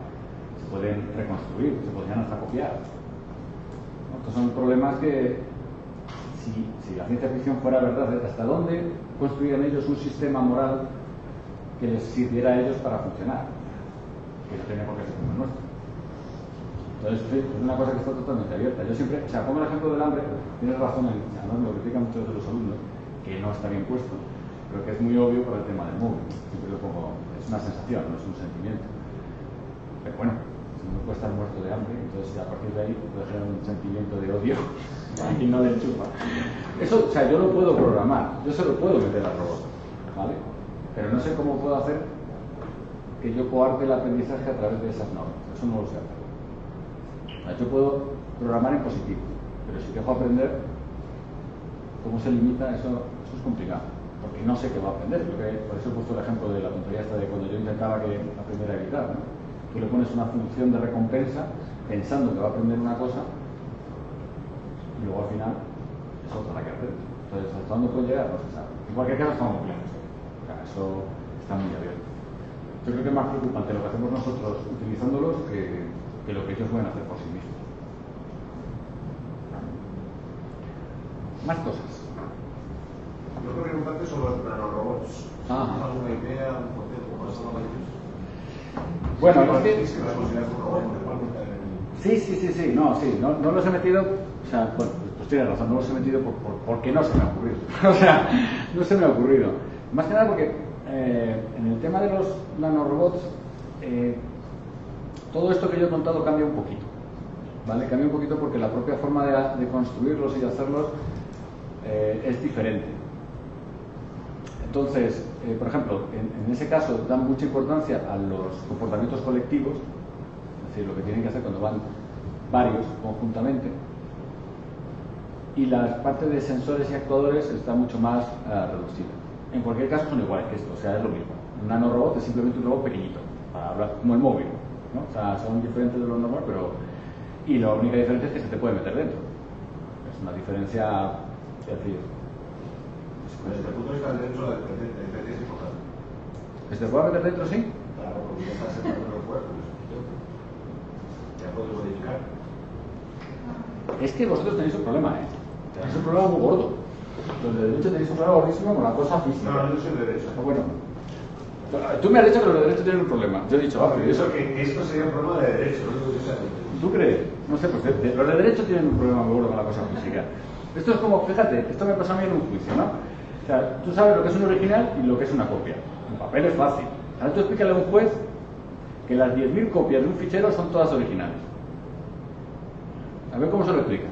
se pueden reconstruir, se podrían hasta copiar. ¿No? Estos son problemas que, si la ciencia ficción fuera verdad, ¿hasta dónde construirían ellos un sistema moral que les sirviera a ellos para funcionar? Que no tiene por qué ser como el nuestro. Entonces, es una cosa que está totalmente abierta. Yo siempre, o sea, pongo el ejemplo del hambre, tienes razón, además me lo critican muchos de los alumnos, que no está bien puesto, pero que es muy obvio por el tema del móvil. Siempre lo pongo, es una sensación, no es un sentimiento. Pero bueno, uno puede estar muerto de hambre, entonces a partir de ahí puede generar un sentimiento de odio y no le enchufa. Eso, o sea, yo lo puedo programar, yo se lo puedo meter al robot, ¿vale? Pero no sé cómo puedo hacer que yo coarte el aprendizaje a través de esas normas. Eso no lo sé hacer. O sea, yo puedo programar en positivo, pero si dejo aprender, ¿cómo se limita? Eso es complicado, porque no sé qué va a aprender. Por eso he puesto el ejemplo de la tontería esta de cuando yo intentaba que aprendiera a gritar, ¿no? Tú le pones una función de recompensa pensando que va a aprender una cosa y luego al final es otra la que aprende. Entonces, ¿hasta dónde puede llegar? No se sabe. En cualquier caso, estamos muy claros. O sea, eso está muy abierto. Yo creo que es más preocupante lo que hacemos nosotros utilizándolos que lo que ellos pueden hacer por sí mismos. Más cosas. Yo creo que preguntarte sobre los nanorobots. ¿Alguna idea, un concepto, cómo son los ellos? Bueno, es que... ¿Los consideras un robot? Sí, no los he metido, o sea, pues tienes razón, no los he metido porque no se me ha ocurrido. O sea, no se me ha ocurrido. Más que nada porque en el tema de los nanorobots, todo esto que yo he contado cambia un poquito, ¿vale? Cambia un poquito porque la propia forma de construirlos y de hacerlos es diferente. Entonces, por ejemplo, en ese caso dan mucha importancia a los comportamientos colectivos, es decir, lo que tienen que hacer cuando van varios conjuntamente, y la parte de sensores y actuadores está mucho más reducida. En cualquier caso son iguales que esto, o sea, es lo mismo. Un nanorobot es simplemente un robot pequeñito, para hablar como el móvil, ¿no? O sea, son diferentes de lo normal, pero... Y la única diferencia es que se te puede meter dentro. Es una diferencia, es decir... Desde el punto de vista del derecho a la defensa es importante. ¿Que se te puede meter dentro, sí? Claro, porque ya está separando los cuerpos. Ya puedes modificar. Es que vosotros tenéis un problema, ¿eh? Tenéis un problema muy gordo. Los de derecho tenéis un problema gordísimo con la cosa física. No, yo soy de derecho. Bueno, tú me has dicho que los de derecho tienen un problema. Yo he dicho, Yo pienso que esto sería un problema de derecho, no digo que sea de derecho. ¿Tú crees? No sé, pues los de derecho tienen un problema muy gordo con la cosa física. Esto es como, fíjate, esto me pasa a mí en un juicio, ¿no? O sea, tú sabes lo que es un original y lo que es una copia. En papel es fácil. Ahora tú explícale a un juez que las 10.000 copias de un fichero son todas originales. A ver cómo se lo explicas.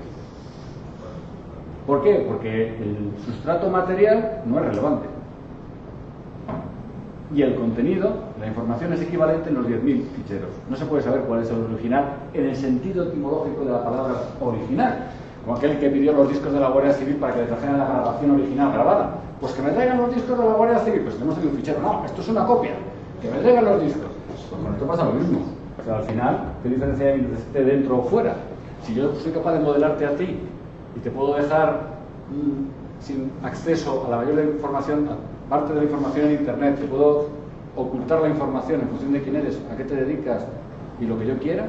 ¿Por qué? Porque el sustrato material no es relevante. Y el contenido, la información es equivalente en los 10.000 ficheros. No se puede saber cuál es el original en el sentido etimológico de la palabra original. Como aquel que pidió los discos de la Guardia Civil para que le trajeran la grabación original grabada. Pues que me traigan los discos de la Guardia Civil. Pues tenemos aquí un fichero. No, esto es una copia. Que me traigan los discos. Pues con esto pasa lo mismo. O sea, al final, ¿qué diferencia hay entre esté dentro o fuera? Si yo soy capaz de modelarte a ti y te puedo dejar sin acceso a la mayor información, a parte de la información en Internet, te puedo ocultar la información en función de quién eres, a qué te dedicas y lo que yo quiera,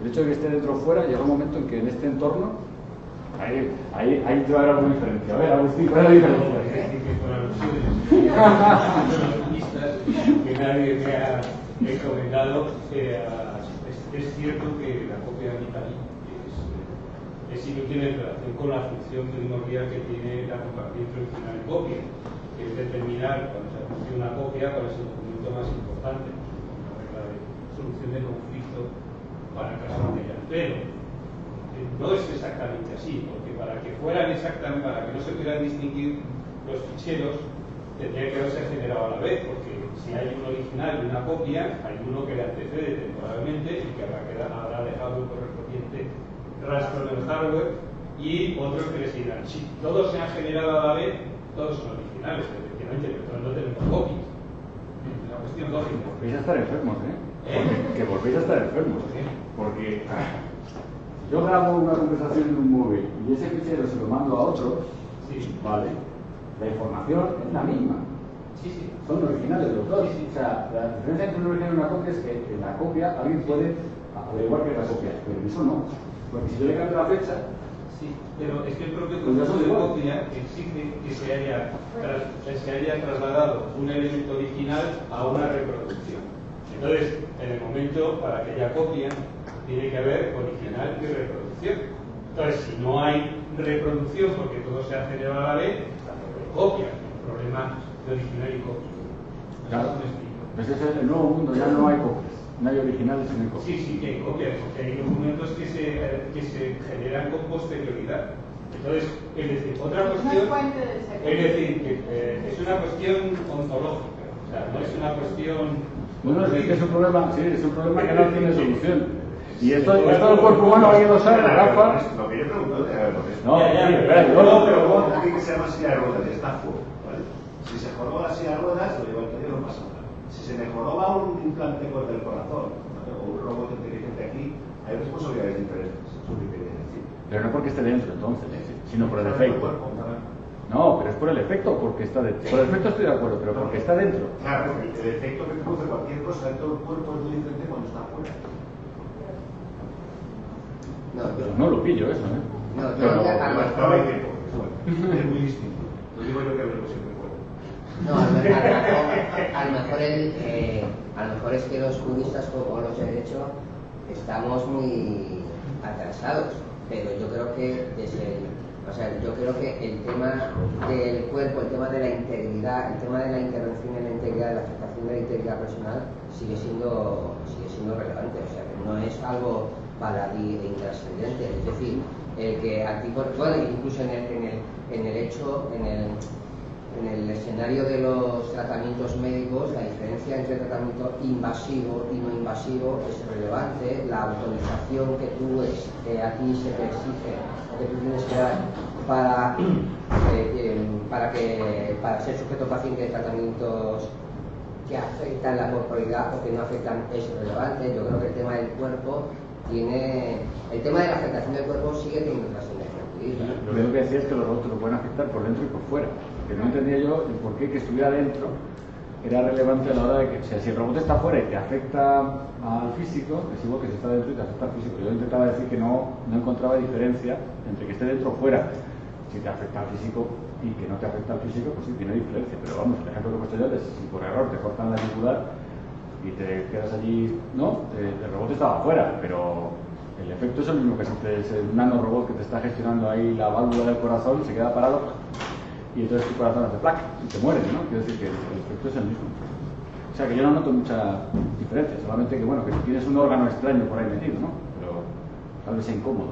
el hecho de que esté dentro o fuera, llega un momento en que en este entorno Ahí te va a haber alguna diferencia. A ver, Agustín, ¿cuál es la diferencia? Que nadie me ha recomendado. Es cierto que la copia digital es inútil en relación con la función primordial que tiene la compartición original en copia, que es determinar cuando se hace una copia cuál es el documento más importante, una regla de solución de conflicto para el caso material. Pero no es exactamente así, porque para que fueran exactamente, para que no se pudieran distinguir los ficheros, tendría que haberse generado a la vez, porque si hay un original y una copia, hay uno que le antecede temporalmente y que habrá dejado un correspondiente rastro en el hardware y otros que le siguen. Si todos se han generado a la vez, todos son originales, efectivamente, pero no tenemos copias. Es una cuestión lógica. Volvéis a estar enfermos, ¿eh? Que volvéis a estar enfermos. Porque yo grabo una conversación en un móvil y ese fichero se lo mando a otro, Sí. ¿vale? La información es la misma. Sí, sí. Son originales los dos. Sí, sí. O sea, la diferencia entre un original y una copia es que en la copia alguien puede averiguar que es la copia, pero en eso no. Porque si yo le cambio la fecha, Sí, pero es que el propio Pues ya concepto son de igual. copia exige que se haya trasladado un elemento original a una reproducción. Entonces, en el momento, para que haya copia, tiene que haber original y reproducción. Entonces, si no hay reproducción porque todo se ha generado a la vez, tampoco hay copia. El problema de original y copia. claro, ¿Me explico? pues ese es el nuevo mundo, ya no hay copias. No hay originales y no hay copias. Sí, sí que hay copias, porque hay documentos que se generan con posterioridad. Entonces, es decir, otra cuestión, es decir, que es una cuestión ontológica, o sea, no es una cuestión... Bueno, es que es un problema, sí, es un problema que no tiene solución. Y esto del cuerpo humano hay que dosar la gafa. Lo que yo pregunto es, No, Ya, espera, no, pero ¿cómo tiene que ser una silla de ruedas? Ya está fuera, ¿vale? Si se joroba la silla de ruedas, lo lleva el taller, no pasa nada. Si se me joroba un implante del corazón, ¿vale? O un robot inteligente aquí, hay responsabilidades diferentes, eso es lo que quería decir. Pero no porque esté dentro entonces, sino por el efecto. No, pero es por el efecto, porque está dentro. Por el efecto estoy de acuerdo, pero porque está dentro. Claro, porque el efecto que produce cualquier cosa en todo el cuerpo es muy diferente cuando está fuera. No, yo, No lo pillo eso, ¿eh? no, yo Pero- a lo mejor- Es muy distinto. Lo digo yo que lo siempre puedo. No, a lo mejor es que los juristas como los de derecho estamos muy atrasados, pero yo creo que yo creo que el tema del cuerpo, el tema de la integridad, el tema de la intervención en la integridad, de la afectación de la integridad personal sigue siendo relevante, o sea que no es algo baladí e intrascendente, es decir, el que aquí, bueno, incluso en el hecho, en el escenario de los tratamientos médicos, la diferencia entre tratamiento invasivo y no invasivo es relevante. La autorización que a ti se te exige o que tú tienes que dar para ser sujeto paciente de tratamientos que afectan la corporalidad o que no afectan es relevante. Yo creo que el tema del cuerpo el tema de la afectación del cuerpo sigue teniendo trascendencia jurídica. Lo que decía es que los robots lo pueden afectar por dentro y por fuera. Que no entendía yo el por qué que estuviera dentro era relevante a la hora de que, o sea, si el robot está fuera y te afecta al físico, es igual que si está dentro y te afecta al físico. Yo intentaba decir que no encontraba diferencia entre que esté dentro o fuera. Si te afecta al físico y que no te afecta al físico, pues sí, tiene diferencia. Pero vamos, el ejemplo que he puesto yo es si por error te cortan la yugular y te quedas allí, no, el robot estaba fuera, pero el efecto es el mismo que si es el nanorobot que te está gestionando ahí la válvula del corazón y se queda parado y entonces tu corazón hace plac y te mueres, ¿no? Quiero decir que el efecto es el mismo. O sea que yo no noto mucha diferencia, solamente que bueno, que tienes un órgano extraño por ahí metido, ¿no? Pero tal vez sea incómodo.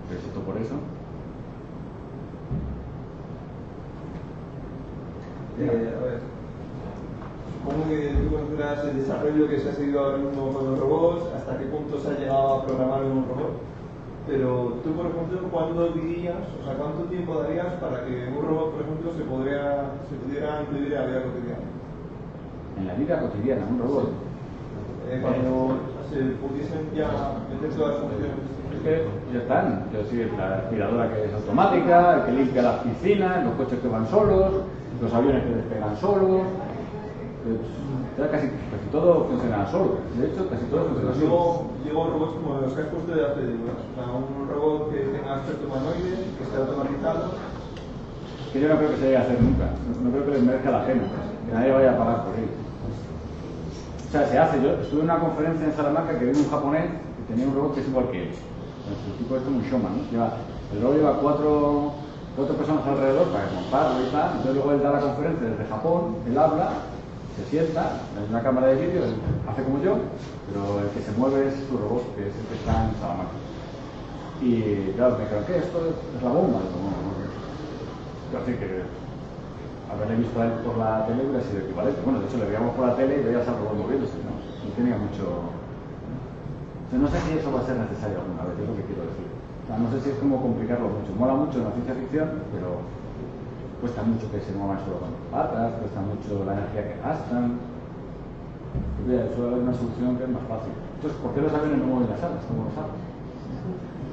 Pero excepto por eso. A ver, supongo que tú conocerás el desarrollo que se ha seguido ahora mismo con los robots, hasta qué punto se ha llegado a programar en un robot. Pero tú, por ejemplo, ¿cuánto dirías, o sea, cuánto tiempo darías para que un robot, por ejemplo, se pudiera incluir en la vida cotidiana? En la vida cotidiana, un robot. Cuando se pudiesen ya meter todas las funciones. Es que ya están, yo sí, la aspiradora que es automática, el que limpia las piscinas, los coches que van solos, los aviones que despegan solos. Ya casi todo funciona solo. De hecho, casi todo funciona solo. Digo robots como los que has puesto de hace figuras. O sea, un robot que tenga aspecto humanoide, que esté automatizado. Que yo no creo que se llegue a hacer nunca. No creo que les merezca la pena. Que nadie vaya a pagar por ello. O sea, se hace. Yo estuve en una conferencia en Salamanca que vino un japonés que tenía un robot que es igual que él. El tipo es como un showman, ¿no? El robot lleva cuatro personas alrededor para montarlo y tal. Entonces luego él da la conferencia desde Japón, él habla, se sienta, en una cámara de vídeo, él hace como yo, pero el que se mueve es su robot, que es el que está en Salamanca. Y claro, me dijeron, ¿qué? ¿Esto es la bomba? Digo, no. Yo así que haberle visto a él por la tele hubiera sido equivalente. Bueno, de hecho le veíamos por la tele y veías al robot moviéndose, ¿no? No tenía mucho... No sé si eso va a ser necesario alguna vez, es lo que quiero decir. O sea, no sé si es como complicarlo mucho. Mola mucho en la ciencia ficción, pero cuesta mucho que se muevan solo con patas, cuesta mucho la energía que gastan. Suele haber una solución que es más fácil. Entonces, ¿por qué los aviones no mueven las alas, como los aves?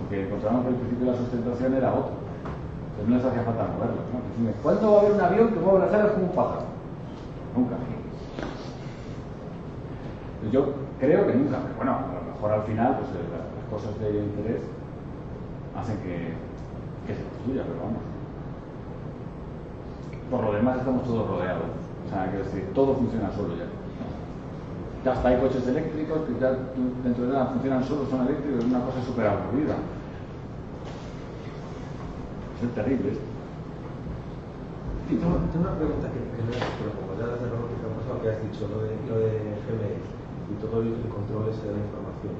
Porque encontramos que el principio de la sustentación era otro. Entonces no les hacía falta moverlos, ¿no? ¿Cuándo va a haber un avión que mueva las alas como un pájaro? Nunca. Pues yo creo que nunca, pero bueno, a lo mejor al final pues, las cosas de interés hacen que se construya, pero vamos. Por lo demás estamos todos rodeados. O sea, quiero decir, todo funciona solo ya. Ya hasta hay coches eléctricos que ya dentro de nada funcionan solo, son eléctricos, es una cosa súper aburrida. Es terrible esto. Sí, tengo una pregunta que no es, pero como ya desde robótica ha pasado, que has dicho, lo de Gmail y todo el control ese de la información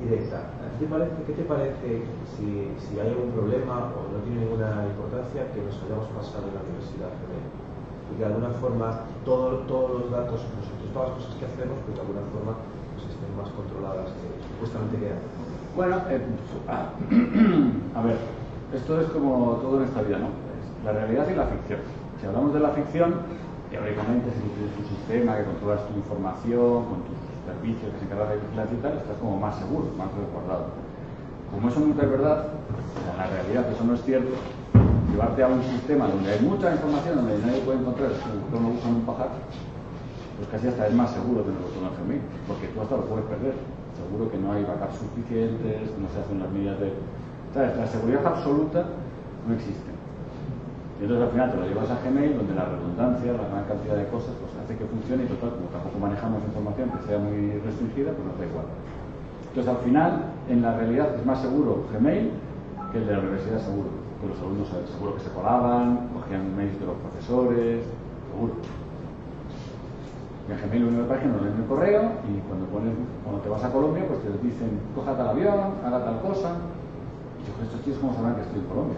directa. ¿Qué te parece si hay algún problema o no tiene ninguna importancia que nos hayamos pasado en la universidad Gmail? Y que de alguna forma todos los datos, nosotros todas las cosas que hacemos, pues de alguna forma pues, estén más controladas que supuestamente quedan. Bueno, a ver, esto es como todo en esta vida, ¿no? La realidad y la ficción. Si hablamos de la ficción, teóricamente si tienes tu sistema que controlas tu información, con tus servicios que se encargan de vigilancia y tal, estás como más seguro, más resguardado. Como eso nunca es verdad, en la realidad eso no es cierto, llevarte a un sistema donde hay mucha información, donde nadie puede encontrar, como usan un pajar, pues casi hasta es más seguro tenerlo todo en Gmail, porque tú hasta lo puedes perder. Seguro que no hay backups suficientes, no se hacen las medidas de... ¿Sabes? La seguridad absoluta no existe. Y entonces al final te lo llevas a Gmail, donde la redundancia, la gran cantidad de cosas, pues hace que funcione y total, como tampoco manejamos información que sea muy restringida, pues nos da igual. Entonces al final, en la realidad es más seguro Gmail que el de la universidad seguro. Que los alumnos seguro que se colaban, cogían mails de los profesores, seguro. Y en Gmail una página, no leen el correo y cuando te vas a Colombia, pues te dicen, coja tal avión, haga tal cosa. Y yo, estos tíos, ¿cómo sabrán que estoy en Colombia?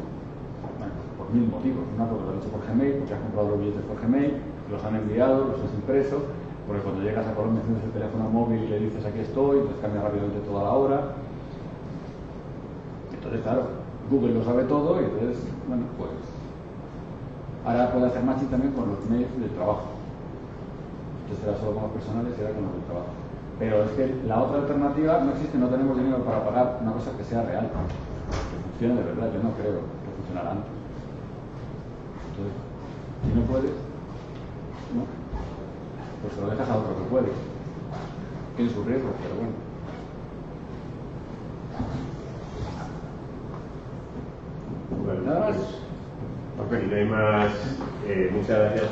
Bueno, por mil motivos. Una, porque lo han hecho por Gmail, porque has comprado los billetes por Gmail, los han enviado, los has impreso, porque cuando llegas a Colombia tienes el teléfono móvil y le dices aquí estoy, entonces cambia rápidamente toda la hora. Entonces, claro, Google lo sabe todo y entonces, bueno, pues ahora puede hacer matching también con los mails del trabajo. Entonces será solo con los personales y será con los del trabajo. Pero es que la otra alternativa no existe, no tenemos dinero para pagar una cosa que sea real, que funcione de verdad. Yo no creo que funcionará antes. Entonces, si no puedes, ¿no? Pues se lo dejas a otro que puede. Tiene sus riesgos, pero bueno. Bueno, Nada más. pues, si no hay más, muchas gracias.